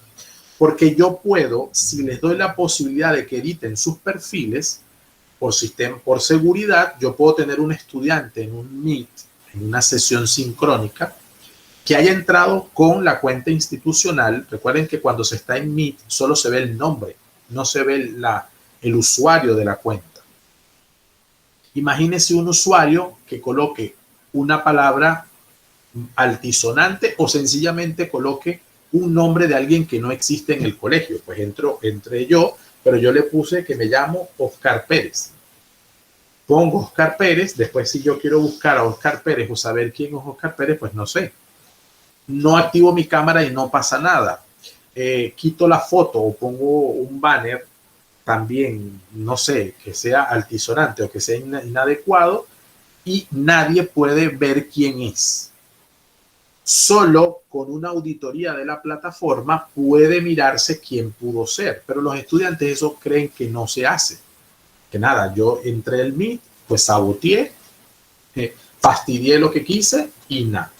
Porque yo puedo, si les doy la posibilidad de que editen sus perfiles, por seguridad, yo puedo tener un estudiante en un Meet, en una sesión sincrónica, que haya entrado con la cuenta institucional. Recuerden que cuando se está en Meet, solo se ve el nombre, no se ve el usuario de la cuenta. Imagínense un usuario que coloque una palabra altisonante o sencillamente coloque un nombre de alguien que no existe en el colegio. Pues entré yo, pero yo le puse que me llamo Oscar Pérez. Pongo Oscar Pérez, después si yo quiero buscar a Oscar Pérez o saber quién es Oscar Pérez, pues no sé. No activo mi cámara y no pasa nada. Quito la foto o pongo un banner también, no sé, que sea altisonante o que sea inadecuado y nadie puede ver quién es. Solo con una auditoría de la plataforma puede mirarse quién pudo ser, pero los estudiantes eso creen que no se hace. Que nada, yo entré al Meet, pues saboteé, fastidié lo que quise y nada.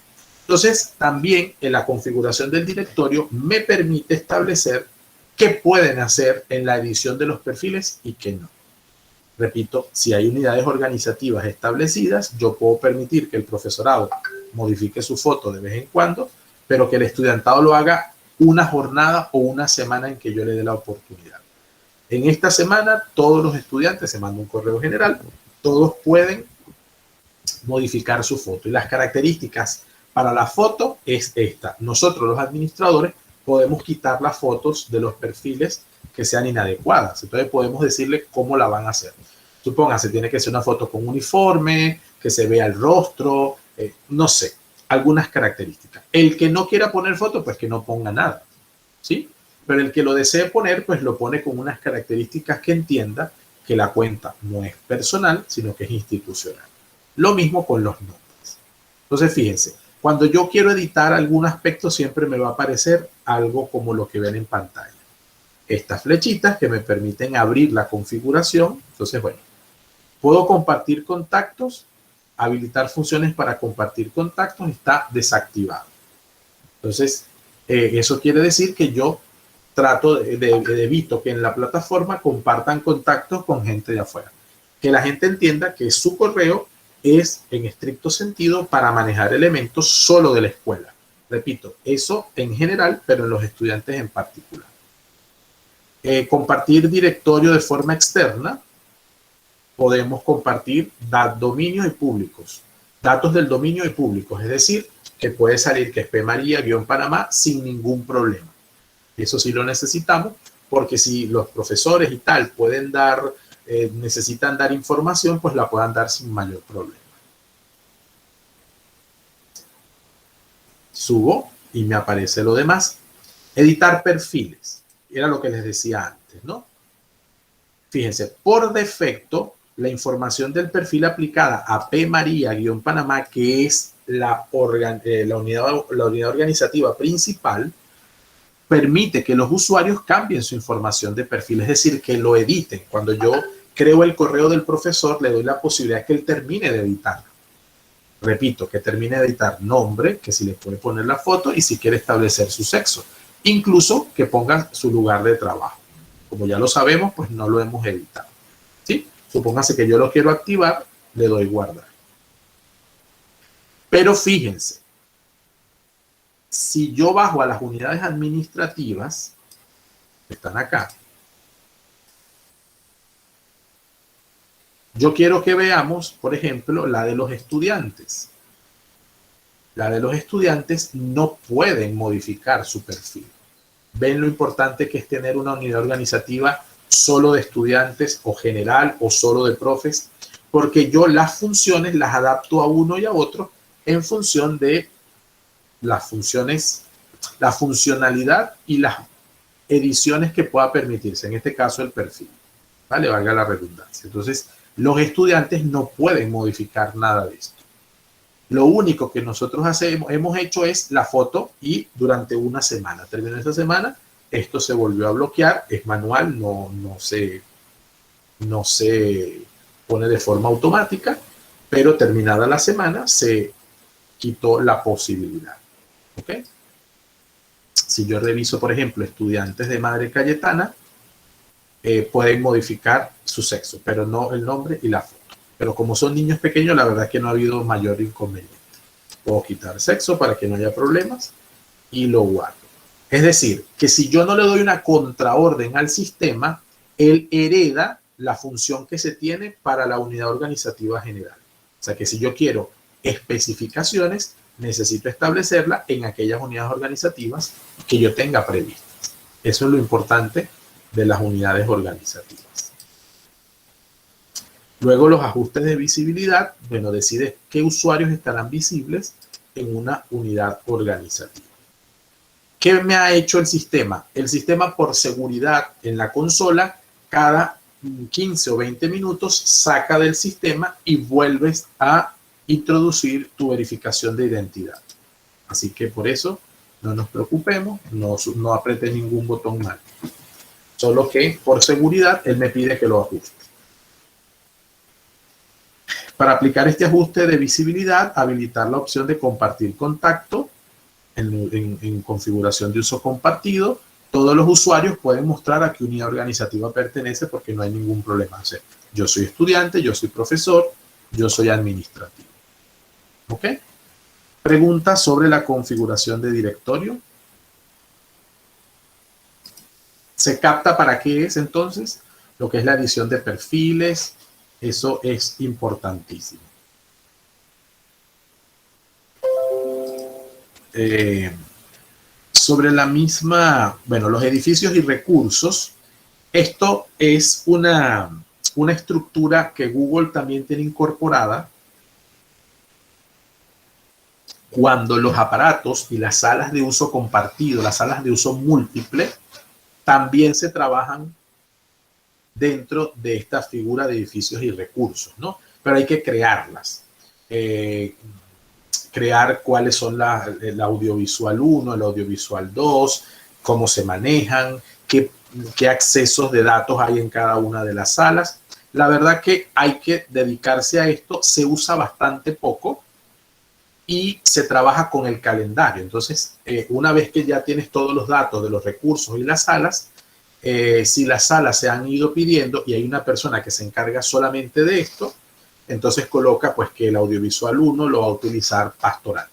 Entonces, también en la configuración del directorio me permite establecer qué pueden hacer en la edición de los perfiles y qué no. Repito, si hay unidades organizativas establecidas, yo puedo permitir que el profesorado modifique su foto de vez en cuando, pero que el estudiantado lo haga una jornada o una semana en que yo le dé la oportunidad. En esta semana, todos los estudiantes, se manda un correo general, todos pueden modificar su foto. Y las características para la foto es esta. Nosotros, los administradores, podemos quitar las fotos de los perfiles que sean inadecuadas. Entonces podemos decirle cómo la van a hacer. Supóngase, tiene que ser una foto con uniforme, que se vea el rostro, no sé, algunas características. El que no quiera poner foto, pues que no ponga nada, ¿sí? Pero el que lo desee poner, pues lo pone con unas características que entienda que la cuenta no es personal, sino que es institucional. Lo mismo con los nombres. Entonces, fíjense, cuando yo quiero editar algún aspecto, siempre me va a aparecer algo como lo que ven en pantalla. Estas flechitas que me permiten abrir la configuración. Entonces, bueno, puedo compartir contactos, habilitar funciones para compartir contactos, está desactivado. Entonces, eso quiere decir que yo trato evito que en la plataforma compartan contactos con gente de afuera. Que la gente entienda que su correo es en estricto sentido para manejar elementos solo de la escuela. Repito, eso en general, pero en los estudiantes en particular. Compartir directorio de forma externa. Podemos compartir dominios y públicos. Datos del dominio y públicos, es decir, que puede salir que es pmaria-panamá sin ningún problema. Eso sí lo necesitamos, porque si los profesores y tal pueden dar, necesitan dar información, pues la puedan dar sin mayor problema. Subo y me aparece lo demás. Editar perfiles. Era lo que les decía antes, ¿no? Fíjense, por defecto, la información del perfil aplicada a P María-Panamá, que es la unidad organizativa principal, permite que los usuarios cambien su información de perfil, es decir, que lo editen. Cuando yo creo el correo del profesor, le doy la posibilidad que él termine de editar. Repito, que termine de editar nombre, que si le puede poner la foto y si quiere establecer su sexo. Incluso que ponga su lugar de trabajo. Como ya lo sabemos, pues no lo hemos editado. ¿Sí? Supóngase que yo lo quiero activar, le doy guardar. Pero fíjense, si yo bajo a las unidades administrativas, que están acá, yo quiero que veamos, por ejemplo, la de los estudiantes. La de los estudiantes no pueden modificar su perfil. ¿Ven lo importante que es tener una unidad organizativa solo de estudiantes o general o solo de profes? Porque yo las funciones las adapto a uno y a otro en función de las funciones, la funcionalidad y las ediciones que pueda permitirse. En este caso, el perfil. ¿Vale? Valga la redundancia. Entonces, los estudiantes no pueden modificar nada de esto. Lo único que nosotros hemos hecho es la foto y durante una semana. Terminó esa semana, esto se volvió a bloquear, es manual, no se pone de forma automática, pero terminada la semana se quitó la posibilidad. ¿Ok? Si yo reviso, por ejemplo, estudiantes de Madre Cayetana, pueden modificar su sexo, pero no el nombre y la foto. Pero como son niños pequeños, la verdad es que no ha habido mayor inconveniente. Puedo quitar sexo para que no haya problemas y lo guardo. Es decir, que si yo no le doy una contraorden al sistema, él hereda la función que se tiene para la unidad organizativa general. O sea que si yo quiero especificaciones, necesito establecerla en aquellas unidades organizativas que yo tenga previstas. Eso es lo importante de las unidades organizativas. Luego los ajustes de visibilidad, bueno, decide qué usuarios estarán visibles en una unidad organizativa. ¿Qué me ha hecho el sistema? El sistema, por seguridad en la consola, cada 15 o 20 minutos saca del sistema y vuelves a introducir tu verificación de identidad. Así que por eso no nos preocupemos, no apriete ningún botón mal. Solo que por seguridad él me pide que lo ajuste. Para aplicar este ajuste de visibilidad, habilitar la opción de compartir contacto en configuración de uso compartido. Todos los usuarios pueden mostrar a qué unidad organizativa pertenece porque no hay ningún problema. O sea, yo soy estudiante, yo soy profesor, yo soy administrativo. ¿Ok? Pregunta sobre la configuración de directorio. ¿Se capta para qué es entonces? Lo que es la edición de perfiles. Eso es importantísimo. Sobre la misma, bueno, los edificios y recursos. Esto es una estructura que Google también tiene incorporada cuando los aparatos y las salas de uso compartido, las salas de uso múltiple, también se trabajan dentro de esta figura de edificios y recursos, ¿no? Pero hay que crearlas. Crear cuáles son el audiovisual 1, el audiovisual 2, cómo se manejan, qué accesos de datos hay en cada una de las salas. La verdad que hay que dedicarse a esto. Se usa bastante poco y se trabaja con el calendario. Entonces, una vez que ya tienes todos los datos de los recursos y las salas, si las salas se han ido pidiendo y hay una persona que se encarga solamente de esto, entonces coloca pues que el audiovisual 1 lo va a utilizar pastoral,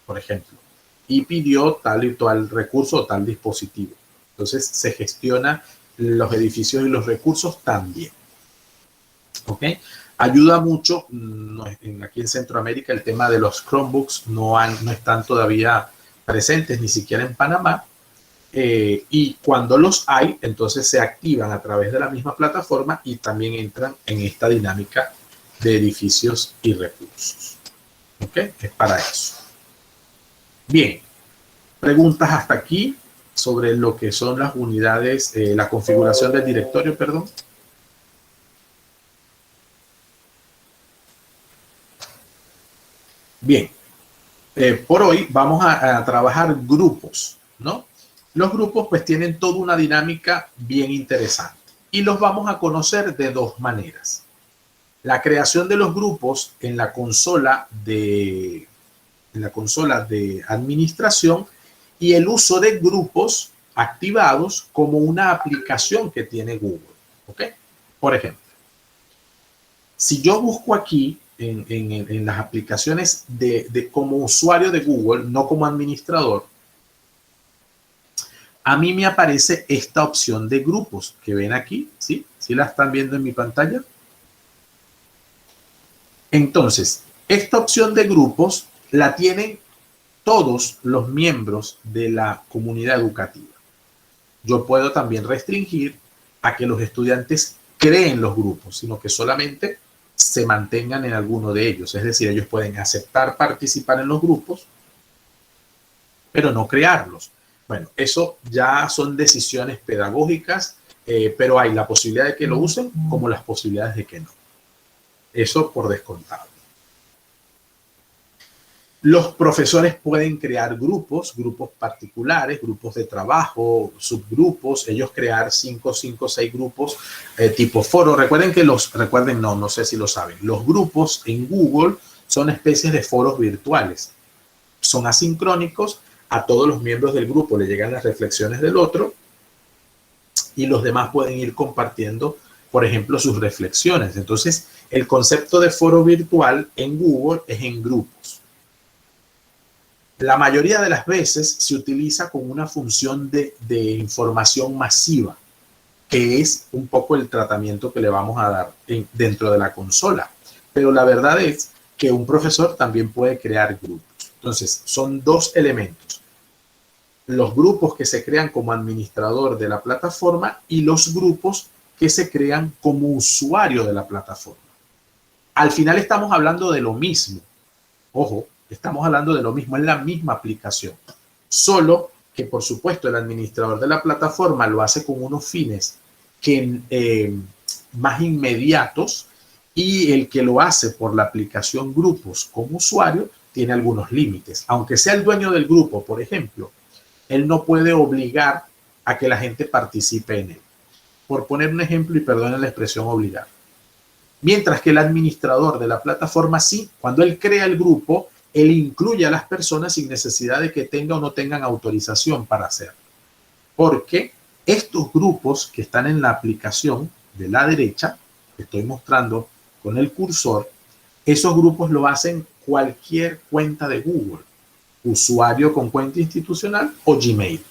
por ejemplo, y pidió tal y tal recurso o tal dispositivo. Entonces se gestiona los edificios y los recursos también. ¿Ok? Ayuda mucho, aquí en Centroamérica el tema de los Chromebooks no están todavía presentes, ni siquiera en Panamá. Y cuando los hay, entonces se activan a través de la misma plataforma y también entran en esta dinámica de edificios y recursos. ¿Ok? Es para eso. Bien. Preguntas hasta aquí sobre lo que son las unidades, la configuración del directorio, perdón. Bien, por hoy vamos a trabajar grupos, ¿no? Los grupos pues tienen toda una dinámica bien interesante y los vamos a conocer de dos maneras. La creación de los grupos en la consola de administración y el uso de grupos activados como una aplicación que tiene Google. ¿Ok? Por ejemplo, si yo busco aquí en las aplicaciones como usuario de Google, no como administrador, a mí me aparece esta opción de grupos que ven aquí. ¿Sí? ¿Sí la están viendo en mi pantalla? Entonces, esta opción de grupos la tienen todos los miembros de la comunidad educativa. Yo puedo también restringir a que los estudiantes creen los grupos, sino que solamente se mantengan en alguno de ellos. Es decir, ellos pueden aceptar participar en los grupos, pero no crearlos. Bueno, eso ya son decisiones pedagógicas, pero hay la posibilidad de que lo usen como las posibilidades de que no. Eso por descontado. Los profesores pueden crear grupos particulares, grupos de trabajo, subgrupos, ellos crear 5, 6 grupos tipo foro. Recuerden no sé si lo saben, los grupos en Google son especies de foros virtuales. Son asincrónicos, a todos los miembros del grupo le llegan las reflexiones del otro y los demás pueden ir compartiendo, por ejemplo, sus reflexiones. Entonces, el concepto de foro virtual en Google es en grupos. La mayoría de las veces se utiliza con una función de información masiva, que es un poco el tratamiento que le vamos a dar dentro de la consola. Pero la verdad es que un profesor también puede crear grupos. Entonces, son dos elementos. Los grupos que se crean como administrador de la plataforma y los grupos que se crean como usuario de la plataforma. Al final estamos hablando de lo mismo. Ojo, estamos hablando de lo mismo, es la misma aplicación. Solo que, por supuesto, el administrador de la plataforma lo hace con unos fines más inmediatos y el que lo hace por la aplicación grupos como usuario tiene algunos límites. Aunque sea el dueño del grupo, por ejemplo, él no puede obligar a que la gente participe en él. Por poner un ejemplo, y perdonen la expresión obligar. Mientras que el administrador de la plataforma sí, cuando él crea el grupo, él incluye a las personas sin necesidad de que tengan o no tengan autorización para hacerlo. Porque estos grupos que están en la aplicación de la derecha, que estoy mostrando con el cursor, esos grupos lo hacen cualquier cuenta de Google, usuario con cuenta institucional o Gmail.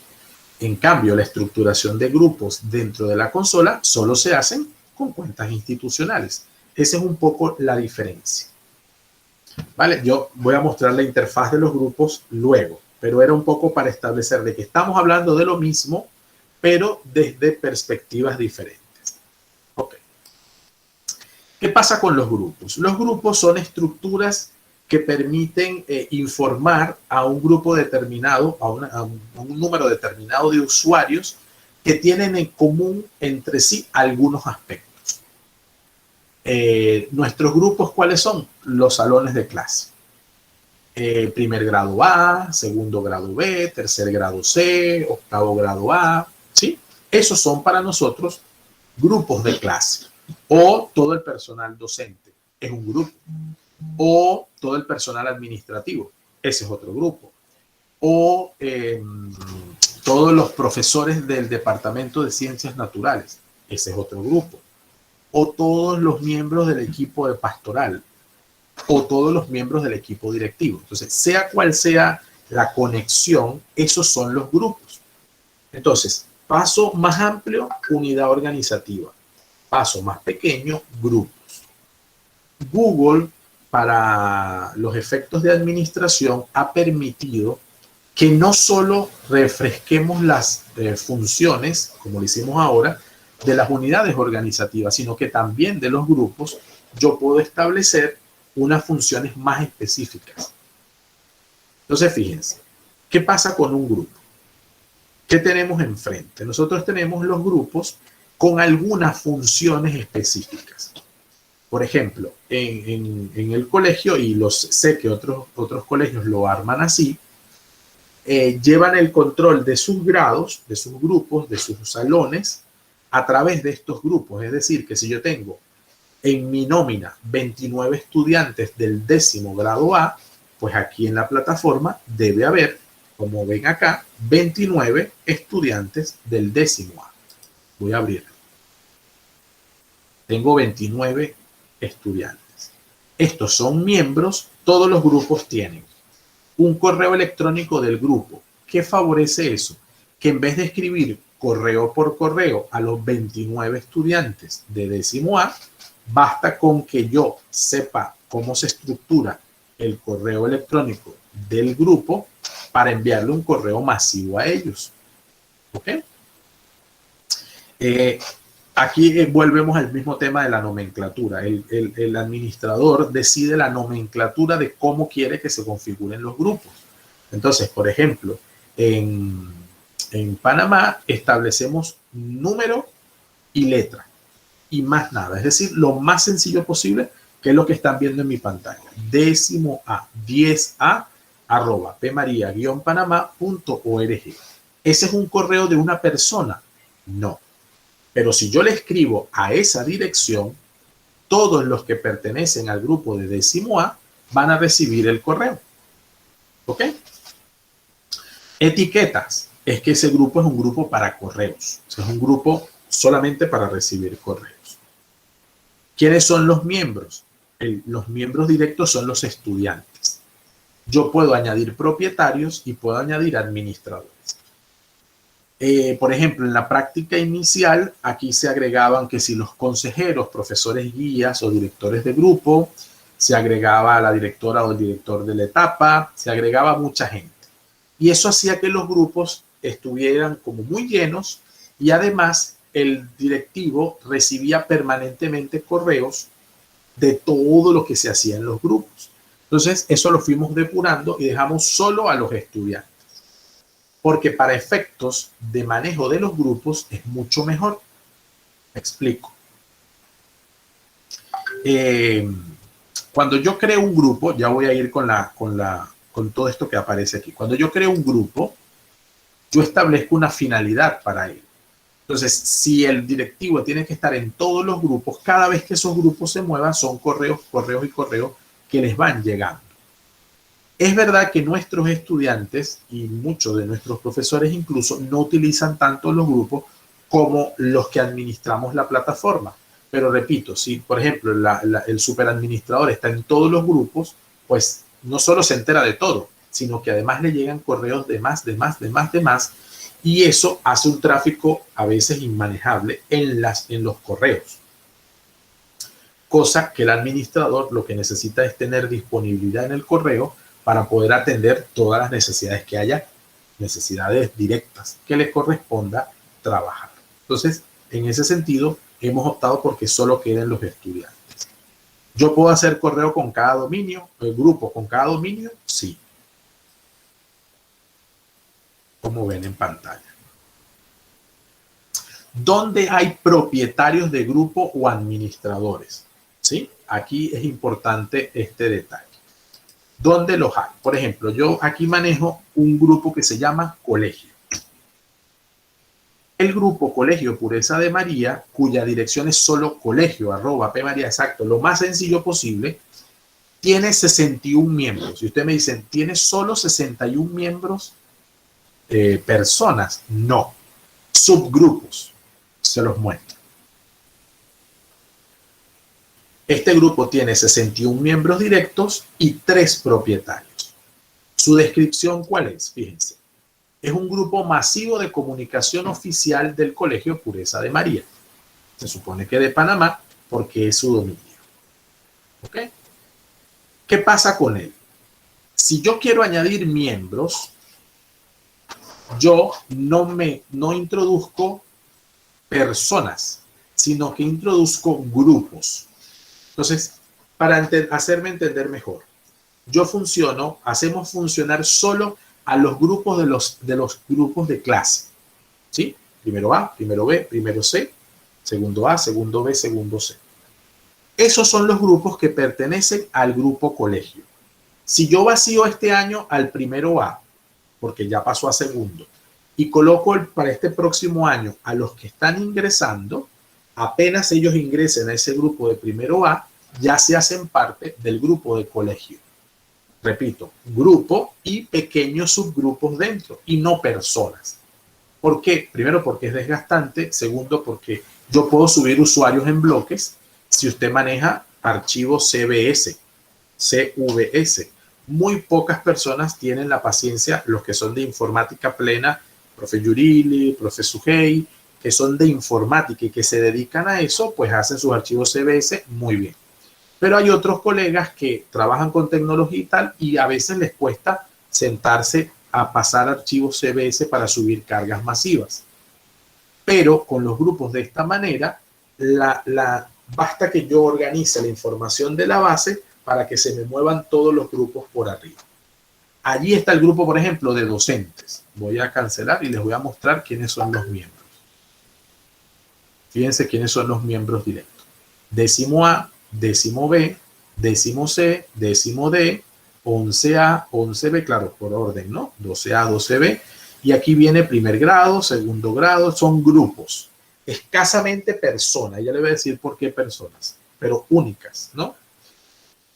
En cambio, la estructuración de grupos dentro de la consola solo se hacen con cuentas institucionales. Esa es un poco la diferencia. Vale, yo voy a mostrar la interfaz de los grupos luego, pero era un poco para establecer de que estamos hablando de lo mismo, pero desde perspectivas diferentes. Ok. ¿Qué pasa con los grupos? Los grupos son estructuras que permiten informar a un grupo determinado, a un número determinado de usuarios que tienen en común entre sí algunos aspectos. Nuestros grupos, ¿cuáles son? Los salones de clase. Primer grado A, segundo grado B, tercer grado C, octavo grado A, ¿sí? Esos son para nosotros grupos de clase. O todo el personal docente es un grupo. O todo el personal administrativo, ese es otro grupo. O todos los profesores del Departamento de Ciencias Naturales, ese es otro grupo. O todos los miembros del equipo de pastoral, o todos los miembros del equipo directivo. Entonces, sea cual sea la conexión, esos son los grupos. Entonces, paso más amplio, unidad organizativa. Paso más pequeño, grupos. Google, para los efectos de administración, ha permitido que no solo refresquemos las funciones, como lo hicimos ahora, de las unidades organizativas, sino que también de los grupos yo puedo establecer unas funciones más específicas. Entonces, fíjense, ¿qué pasa con un grupo? ¿Qué tenemos enfrente? Nosotros tenemos los grupos con algunas funciones específicas. Por ejemplo, en el colegio, y sé que otros colegios lo arman así, llevan el control de sus grados, de sus grupos, de sus salones, a través de estos grupos. Es decir, que si yo tengo en mi nómina 29 estudiantes del 10º grado A, pues aquí en la plataforma debe haber, como ven acá, 29 estudiantes del 10º A. Voy a abrirlo. Tengo 29 estudiantes. Estos son miembros, todos los grupos tienen un correo electrónico del grupo. ¿Qué favorece eso? Que en vez de escribir correo por correo a los 29 estudiantes de 10º A, basta con que yo sepa cómo se estructura el correo electrónico del grupo para enviarle un correo masivo a ellos. ¿Ok? Aquí volvemos al mismo tema de la nomenclatura. El administrador decide la nomenclatura de cómo quiere que se configuren los grupos. Entonces, por ejemplo, en Panamá establecemos número y letra y más nada. Es decir, lo más sencillo posible, que es lo que están viendo en mi pantalla. 10A, 10A, @pmaria-panamá.org. ¿Ese es un correo de una persona? No. Pero si yo le escribo a esa dirección, todos los que pertenecen al grupo de 10º A van a recibir el correo. ¿Ok? Etiquetas. Es que ese grupo es un grupo para correos. Es un grupo solamente para recibir correos. ¿Quiénes son los miembros? Los miembros directos son los estudiantes. Yo puedo añadir propietarios y puedo añadir administradores. Por ejemplo, en la práctica inicial, aquí se agregaban que si los consejeros, profesores guías o directores de grupo, se agregaba a la directora o el director de la etapa, se agregaba mucha gente. Y eso hacía que los grupos estuvieran como muy llenos y además el directivo recibía permanentemente correos de todo lo que se hacía en los grupos. Entonces, eso lo fuimos depurando y dejamos solo a los estudiantes. Porque para efectos de manejo de los grupos es mucho mejor. Me explico. Cuando yo creo un grupo, ya voy a ir con todo esto que aparece aquí. Cuando yo creo un grupo, yo establezco una finalidad para él. Entonces, si el directivo tiene que estar en todos los grupos, cada vez que esos grupos se muevan, son correos que les van llegando. Es verdad que nuestros estudiantes y muchos de nuestros profesores incluso no utilizan tanto los grupos como los que administramos la plataforma. Pero repito, si por ejemplo el superadministrador está en todos los grupos, pues no solo se entera de todo, sino que además le llegan correos de más, y eso hace un tráfico a veces inmanejable en los correos. Cosa que el administrador lo que necesita es tener disponibilidad en el correo para poder atender todas las necesidades que haya, necesidades directas que le corresponda trabajar. Entonces, en ese sentido, hemos optado porque solo queden los estudiantes. ¿Yo puedo hacer correo con cada dominio, el grupo con cada dominio? Sí. Como ven en pantalla. ¿Dónde hay propietarios de grupo o administradores? ¿Sí? Aquí es importante este detalle. ¿Dónde los hay? Por ejemplo, yo aquí manejo un grupo que se llama Colegio. El grupo Colegio Pureza de María, cuya dirección es solo colegio, @pmaria, exacto, lo más sencillo posible, tiene 61 miembros. Y usted me dice, ¿tiene solo 61 miembros? Personas. No. Subgrupos. Se los muestro. Este grupo tiene 61 miembros directos y 3 propietarios. ¿Su descripción cuál es? Fíjense. Es un grupo masivo de comunicación oficial del Colegio Pureza de María. Se supone que de Panamá porque es su dominio. ¿Ok? ¿Qué pasa con él? Si yo quiero añadir miembros, yo no introduzco personas, sino que introduzco grupos. Entonces, para hacerme entender mejor, hacemos funcionar solo a los grupos de los grupos de clase. ¿Sí? Primero A, primero B, primero C, segundo A, segundo B, segundo C. Esos son los grupos que pertenecen al grupo colegio. Si yo vacío este año al primero A, porque ya pasó a segundo, y coloco para este próximo año a los que están ingresando, apenas ellos ingresen a ese grupo de primero A, ya se hacen parte del grupo de colegio. Repito, grupo y pequeños subgrupos dentro, y no personas. ¿Por qué? Primero, porque es desgastante. Segundo, porque yo puedo subir usuarios en bloques si usted maneja archivos CVS. Muy pocas personas tienen la paciencia, los que son de informática plena, profe Yurili, profe Sujei, que son de informática y que se dedican a eso, pues hacen sus archivos CVS muy bien. Pero hay otros colegas que trabajan con tecnología y tal, y a veces les cuesta sentarse a pasar archivos CVS para subir cargas masivas. Pero con los grupos de esta manera, basta que yo organice la información de la base para que se me muevan todos los grupos por arriba. Allí está el grupo, por ejemplo, de docentes. Voy a cancelar y les voy a mostrar quiénes son los miembros. Fíjense quiénes son los miembros directos. Décimo A, décimo B, décimo C, décimo D, 11A, 11B, claro, por orden, ¿no? 12A, 12B. Y aquí viene primer grado, segundo grado, son grupos. Escasamente personas, ya le voy a decir por qué personas, pero únicas, ¿no?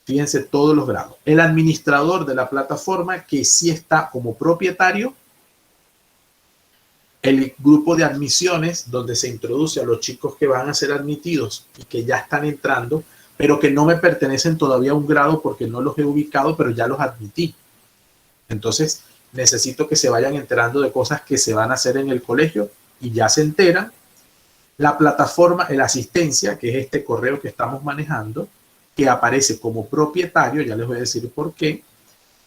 Fíjense todos los grados. El administrador de la plataforma que sí está como propietario, el grupo de admisiones donde se introduce a los chicos que van a ser admitidos y que ya están entrando, pero que no me pertenecen todavía a un grado porque no los he ubicado, pero ya los admití. Entonces, necesito que se vayan enterando de cosas que se van a hacer en el colegio y ya se enteran. La plataforma, la asistencia, que es este correo que estamos manejando, que aparece como propietario, ya les voy a decir por qué,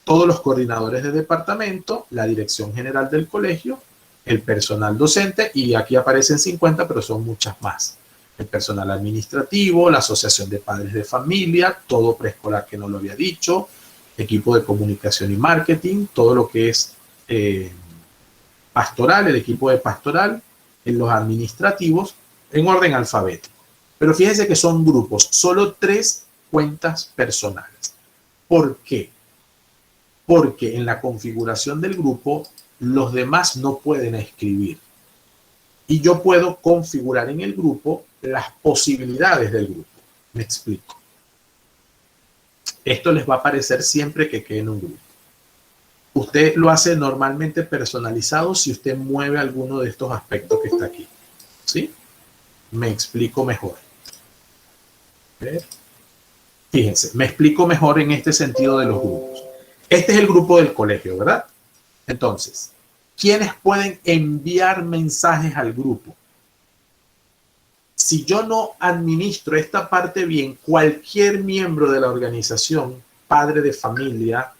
todos los coordinadores de departamento, la dirección general del colegio, el personal docente, y aquí aparecen 50, pero son muchas más. El personal administrativo, la asociación de padres de familia, todo preescolar que no lo había dicho, equipo de comunicación y marketing, todo lo que es pastoral, el equipo de pastoral, en los administrativos, en orden alfabético. Pero fíjense que son grupos, solo 3 cuentas personales. ¿Por qué? Porque en la configuración del grupo los demás no pueden escribir. Y yo puedo configurar en el grupo las posibilidades del grupo. Me explico. Esto les va a aparecer siempre que quede en un grupo. Usted lo hace normalmente personalizado si usted mueve alguno de estos aspectos que está aquí. ¿Sí? Me explico mejor. A ver. Fíjense, me explico mejor en este sentido de los grupos. Este es el grupo del colegio, ¿verdad? Entonces, ¿quiénes pueden enviar mensajes al grupo? Si yo no administro esta parte bien, cualquier miembro de la organización, padre de familia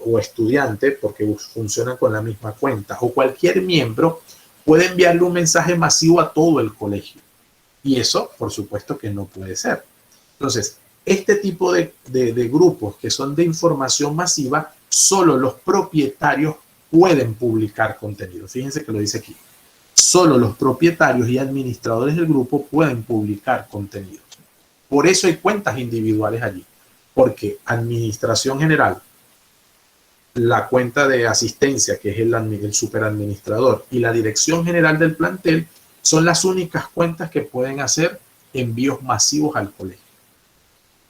o estudiante, porque funcionan con la misma cuenta, o cualquier miembro puede enviarle un mensaje masivo a todo el colegio. Y eso, por supuesto, que no puede ser. Entonces, este tipo de grupos que son de información masiva, solo los propietarios pueden publicar contenido. Fíjense que lo dice aquí. Solo los propietarios y administradores del grupo pueden publicar contenido. Por eso hay cuentas individuales allí. Porque administración general, la cuenta de asistencia, que es el superadministrador, y la dirección general del plantel, son las únicas cuentas que pueden hacer envíos masivos al colegio.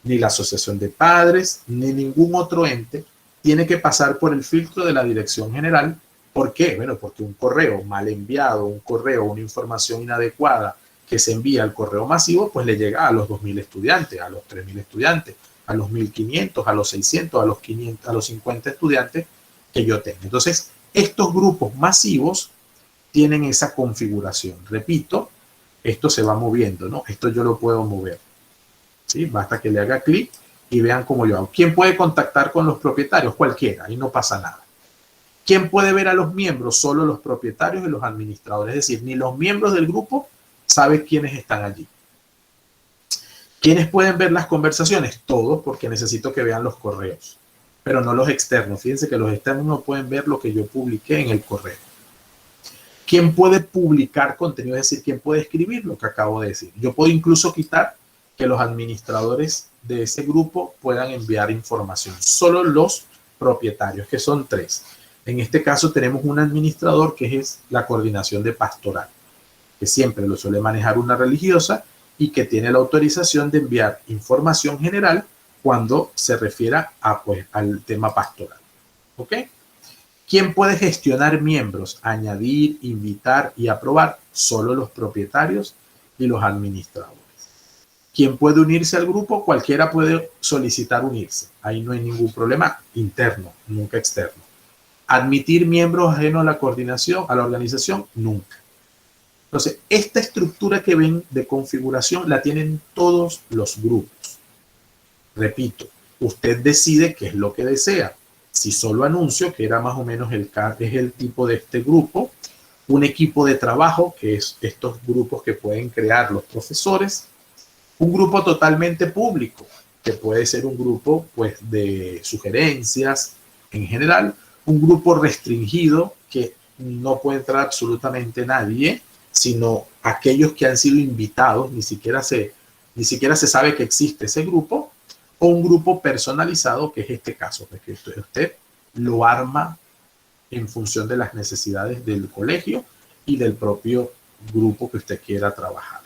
Ni la asociación de padres, ni ningún otro ente tiene que pasar por el filtro de la dirección general. ¿Por qué? Bueno, porque un correo mal enviado, un correo, una información inadecuada que se envía al correo masivo, pues le llega a los 2.000 estudiantes, a los 3.000 estudiantes, a los 1.500, a los 600, a los 500, a los 50 estudiantes que yo tengo. Entonces, estos grupos masivos tienen esa configuración. Repito, esto se va moviendo, ¿no? Esto yo lo puedo mover. ¿Sí? Basta que le haga clic y vean cómo yo hago. ¿Quién puede contactar con los propietarios? Cualquiera, ahí no pasa nada. ¿Quién puede ver a los miembros? Solo los propietarios y los administradores. Es decir, ni los miembros del grupo saben quiénes están allí. ¿Quiénes pueden ver las conversaciones? Todos, porque necesito que vean los correos, pero no los externos. Fíjense que los externos no pueden ver lo que yo publiqué en el correo. ¿Quién puede publicar contenido? Es decir, ¿quién puede escribir lo que acabo de decir? Yo puedo incluso quitar que los administradores de ese grupo puedan enviar información. Solo los propietarios, que son 3. En este caso tenemos un administrador que es la coordinación de pastoral, que siempre lo suele manejar una religiosa y que tiene la autorización de enviar información general cuando se refiera a, pues, al tema pastoral. ¿Ok? ¿Quién puede gestionar miembros, añadir, invitar y aprobar? Solo los propietarios y los administradores. ¿Quién puede unirse al grupo? Cualquiera puede solicitar unirse. Ahí no hay ningún problema interno, nunca externo. ¿Admitir miembros ajenos a la coordinación, a la organización? Nunca. Entonces, esta estructura que ven de configuración la tienen todos los grupos. Repito, usted decide qué es lo que desea. Si solo anuncio, que era más o menos es el tipo de este grupo, un equipo de trabajo, que es estos grupos que pueden crear los profesores, un grupo totalmente público, que puede ser un grupo, pues, de sugerencias en general, un grupo restringido que no puede entrar absolutamente nadie, sino aquellos que han sido invitados, ni siquiera se sabe que existe ese grupo, o un grupo personalizado, que es este caso, porque usted lo arma en función de las necesidades del colegio y del propio grupo que usted quiera trabajar.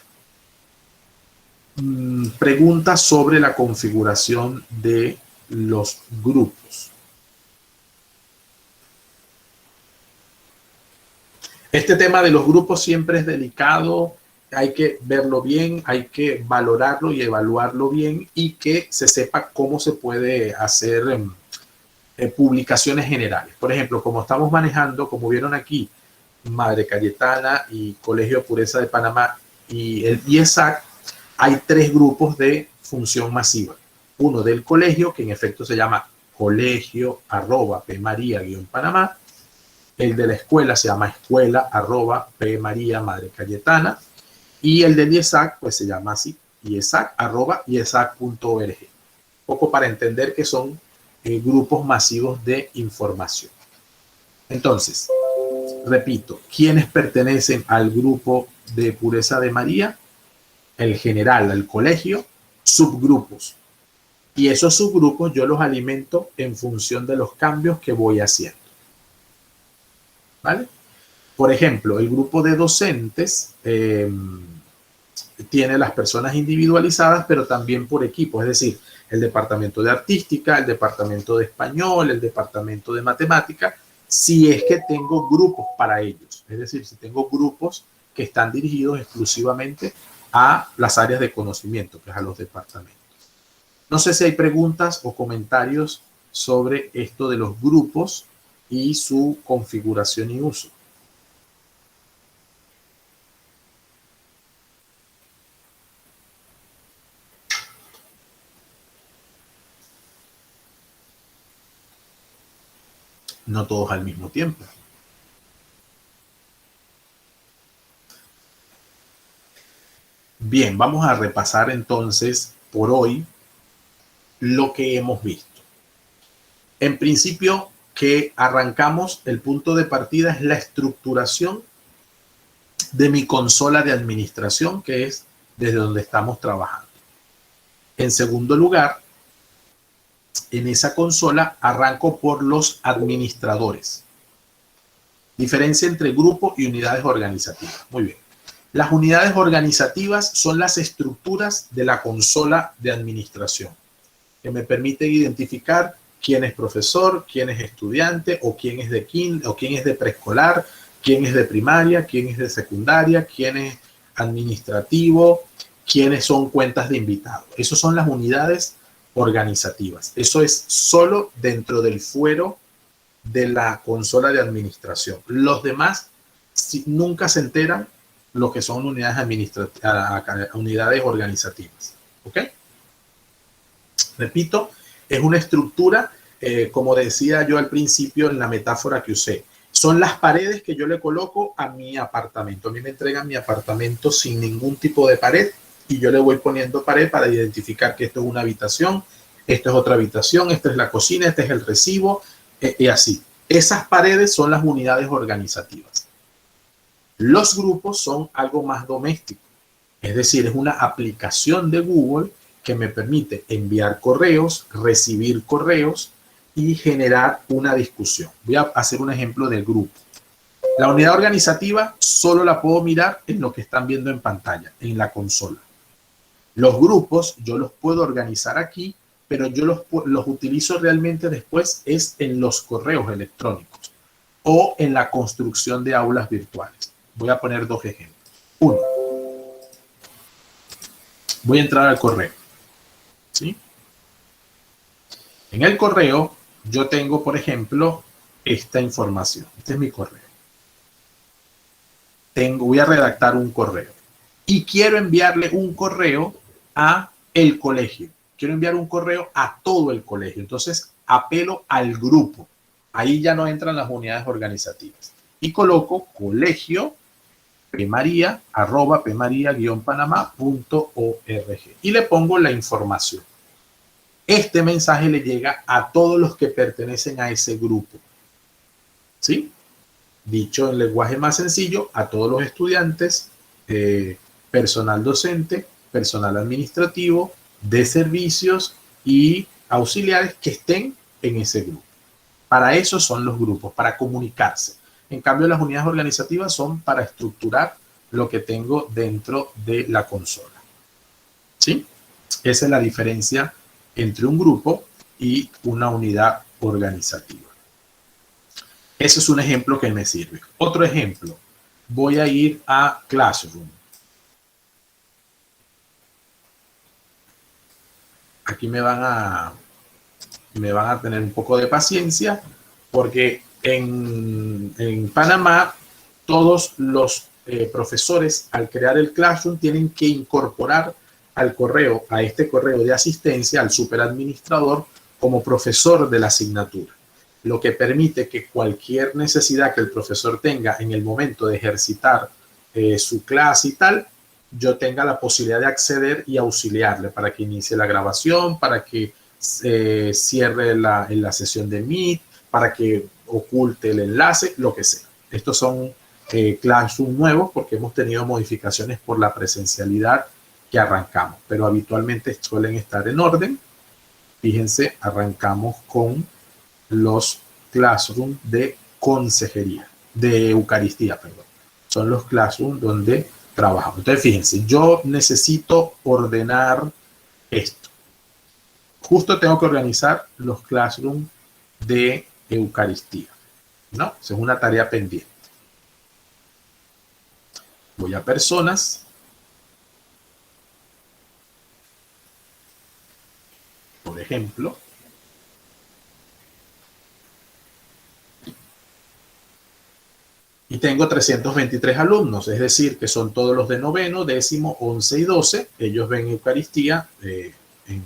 Preguntas sobre la configuración de los grupos. Este tema de los grupos siempre es delicado, hay que verlo bien, hay que valorarlo y evaluarlo bien y que se sepa cómo se puede hacer publicaciones generales. Por ejemplo, como estamos manejando, como vieron aquí, Madre Cayetana y Colegio Pureza de Panamá y el IESAC, hay 3 grupos de función masiva. Uno del colegio, que en efecto se llama colegio@pmaria-panamá. El de la escuela se llama escuela@pmaria Madre Cayetana. Y el del IESAC, pues se llama así, IESAC@IESAC.org. Poco para entender que son grupos masivos de información. Entonces, repito, ¿quiénes pertenecen al grupo de Pureza de María? El general, el colegio, subgrupos. Y esos subgrupos yo los alimento en función de los cambios que voy haciendo. ¿Vale? Por ejemplo, el grupo de docentes tiene las personas individualizadas, pero también por equipo, es decir, el departamento de artística, el departamento de español, el departamento de matemática, si es que tengo grupos para ellos. Es decir, si tengo grupos que están dirigidos exclusivamente a las áreas de conocimiento, que es a los departamentos. No sé si hay preguntas o comentarios sobre esto de los grupos y su configuración y uso. No todos al mismo tiempo. Bien, vamos a repasar entonces por hoy lo que hemos visto. En principio, que arrancamos, el punto de partida es la estructuración de mi consola de administración, que es desde donde estamos trabajando. En segundo lugar, en esa consola arranco por los administradores. Diferencia entre grupo y unidades organizativas. Muy bien. Las unidades organizativas son las estructuras de la consola de administración, que me permiten identificar quién es profesor, quién es estudiante, o quién es de kinder, o quién es de preescolar, quién es de primaria, quién es de secundaria, quién es administrativo, quiénes son cuentas de invitados. Esas son las unidades organizativas. Eso es solo dentro del fuero de la consola de administración. Los demás nunca se enteran lo que son unidades organizativas. ¿Ok? Repito, es una estructura, como decía yo al principio en la metáfora que usé. Son las paredes que yo le coloco a mi apartamento. A mí me entregan mi apartamento sin ningún tipo de pared y yo le voy poniendo pared para identificar que esto es una habitación, esto es otra habitación, esta es la cocina, este es el recibo, y así. Esas paredes son las unidades organizativas. Los grupos son algo más doméstico. Es decir, es una aplicación de Google que me permite enviar correos, recibir correos y generar una discusión. Voy a hacer un ejemplo de grupo. La unidad organizativa solo la puedo mirar en lo que están viendo en pantalla, en la consola. Los grupos yo los puedo organizar aquí, pero yo los utilizo realmente después es en los correos electrónicos o en la construcción de aulas virtuales. Voy a poner dos ejemplos. Uno, voy a entrar al correo, ¿sí? En el correo yo tengo, por ejemplo, esta información. Este es mi correo. Voy a redactar un correo y quiero enviarle un correo a el colegio. Quiero enviar un correo a todo el colegio. Entonces apelo al grupo. Ahí ya no entran las unidades organizativas. Y coloco colegio pmaria, @pmaria-panamá.org y le pongo la información. Este mensaje le llega a todos los que pertenecen a ese grupo. ¿Sí? Dicho en lenguaje más sencillo, a todos los estudiantes, personal docente, personal administrativo, de servicios y auxiliares que estén en ese grupo. Para eso son los grupos, para comunicarse. En cambio, las unidades organizativas son para estructurar lo que tengo dentro de la consola. ¿Sí? Esa es la diferencia entre un grupo y una unidad organizativa. Ese es un ejemplo que me sirve. Otro ejemplo, voy a ir a Classroom. Aquí me van a tener un poco de paciencia porque en Panamá todos los profesores al crear el Classroom tienen que incorporar al correo, a este correo de asistencia, al superadministrador como profesor de la asignatura, lo que permite que cualquier necesidad que el profesor tenga en el momento de ejercitar su clase y tal, yo tenga la posibilidad de acceder y auxiliarle para que inicie la grabación, para que cierre la sesión de Meet, para que oculte el enlace, lo que sea. Estos son Classroom nuevos porque hemos tenido modificaciones por la presencialidad que arrancamos, pero habitualmente suelen estar en orden. Fíjense, arrancamos con los Classroom de consejería, de Eucaristía, perdón. Son los Classroom donde trabajamos. Entonces, fíjense, yo necesito ordenar esto. Justo tengo que organizar los Classroom de Eucaristía, ¿no? Esa es una tarea pendiente. Voy a personas. Por ejemplo. Y tengo 323 alumnos, es decir, que son todos los de noveno, décimo, 11 y 12. Ellos ven Eucaristía en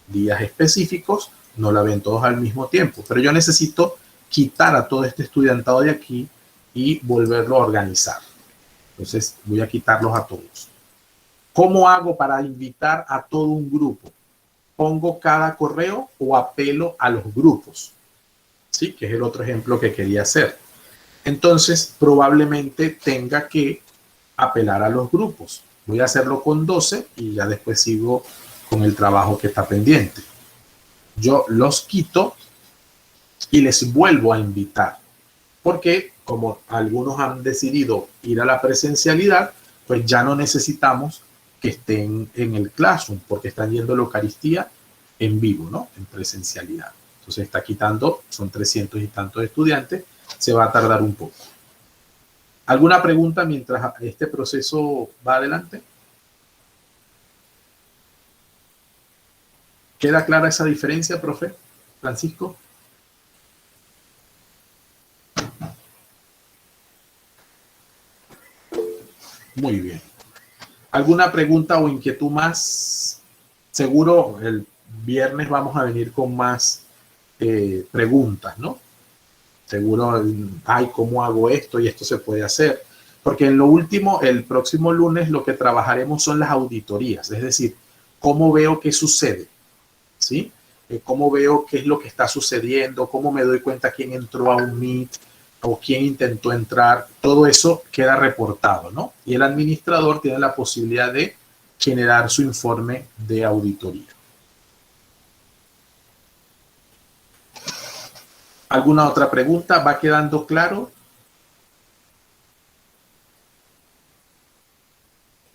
días específicos, no la ven todos al mismo tiempo. Pero yo necesito quitar a todo este estudiantado de aquí y volverlo a organizar. Entonces voy a quitarlos a todos. ¿Cómo hago para invitar a todo un grupo? ¿Pongo cada correo o apelo a los grupos? ¿Sí? Que es el otro ejemplo que quería hacer. Entonces, probablemente tenga que apelar a los grupos. Voy a hacerlo con 12 y ya después sigo con el trabajo que está pendiente. Yo los quito y les vuelvo a invitar. Porque como algunos han decidido ir a la presencialidad, pues ya no necesitamos que estén en el Classroom porque están yendo a la Eucaristía en vivo, ¿no? En presencialidad. Entonces está quitando, son 300 y tantos estudiantes. Se va a tardar un poco. ¿Alguna pregunta mientras este proceso va adelante? ¿Queda clara esa diferencia, profe Francisco? Muy bien. ¿Alguna pregunta o inquietud más? Seguro el viernes vamos a venir con más preguntas, ¿no? Seguro, ay, ¿cómo hago esto? Y esto se puede hacer. Porque en lo último, el próximo lunes, lo que trabajaremos son las auditorías. Es decir, ¿cómo veo qué sucede? ¿Sí? ¿Cómo veo qué es lo que está sucediendo? ¿Cómo me doy cuenta quién entró a un Meet? o quién intentó entrar, todo eso queda reportado, ¿no? Y el administrador tiene la posibilidad de generar su informe de auditoría. ¿Alguna otra pregunta? ¿Va quedando claro?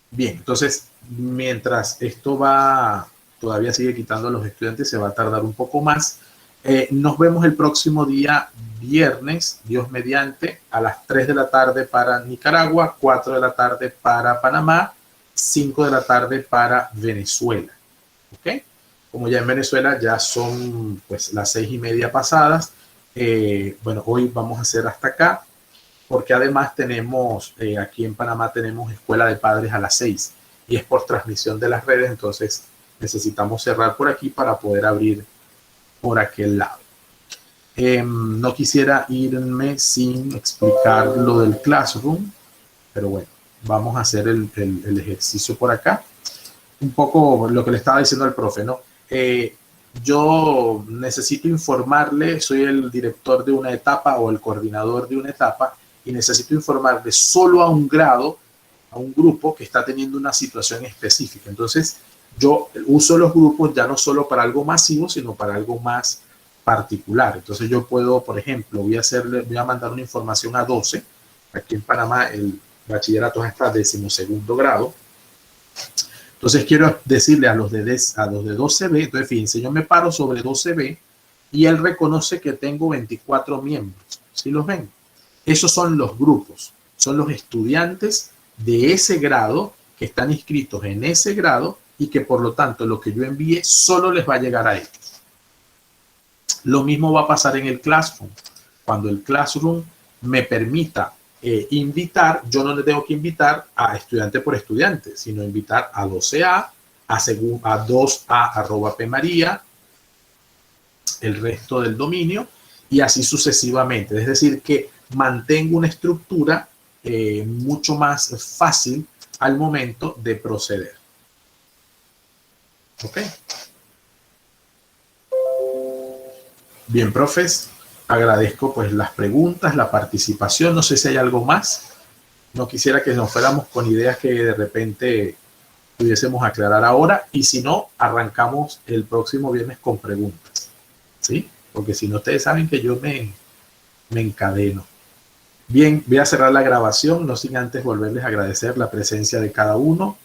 Bien, entonces, mientras esto va, todavía sigue quitando a los estudiantes, se va a tardar un poco más. Nos vemos el próximo día, viernes, Dios mediante, a las 3 de la tarde para Nicaragua, 4 de la tarde para Panamá, 5 de la tarde para Venezuela. ¿Ok? Como ya en Venezuela ya son pues las 6:30 pasadas, bueno, hoy vamos a hacer hasta acá, porque además tenemos, aquí en Panamá tenemos escuela de padres a las 6 y es por transmisión de las redes, entonces necesitamos cerrar por aquí para poder abrir por aquel lado. No quisiera irme sin explicar lo del Classroom, pero bueno, vamos a hacer el ejercicio por acá. Un poco lo que le estaba diciendo al profe, ¿no? Yo necesito informarle, soy el director de una etapa o el coordinador de una etapa y necesito informarle solo a un grado, a un grupo que está teniendo una situación específica. Entonces, yo uso los grupos ya no solo para algo masivo, sino para algo más particular. Entonces, yo puedo, por ejemplo, voy a mandar una información a 12. Aquí en Panamá el bachillerato es hasta 12º grado. Entonces quiero decirle a los de 12B, entonces fíjense, yo me paro sobre 12B y él reconoce que tengo 24 miembros. ¿Sí los ven? Esos son los grupos, son los estudiantes de ese grado que están inscritos en ese grado y que por lo tanto lo que yo envíe solo les va a llegar a ellos. Lo mismo va a pasar en el Classroom. Cuando el Classroom me permita invitar, yo no le tengo que invitar a estudiante por estudiante, sino invitar a 12A, a 2A@pmaria, el resto del dominio y así sucesivamente. Es decir, que mantengo una estructura mucho más fácil al momento de proceder. ¿Ok? Bien, profes. Agradezco pues las preguntas, la participación. No sé si hay algo más. No quisiera que nos fuéramos con ideas que de repente pudiésemos aclarar ahora. Y si no, arrancamos el próximo viernes con preguntas. ¿Sí? Porque si no, ustedes saben que yo me encadeno. Bien, voy a cerrar la grabación, no sin antes volverles a agradecer la presencia de cada uno,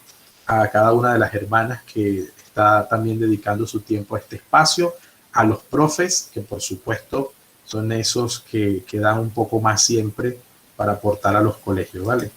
a cada una de las hermanas que está también dedicando su tiempo a este espacio, a los profes, que por supuesto son esos que dan un poco más siempre para aportar a los colegios, ¿vale?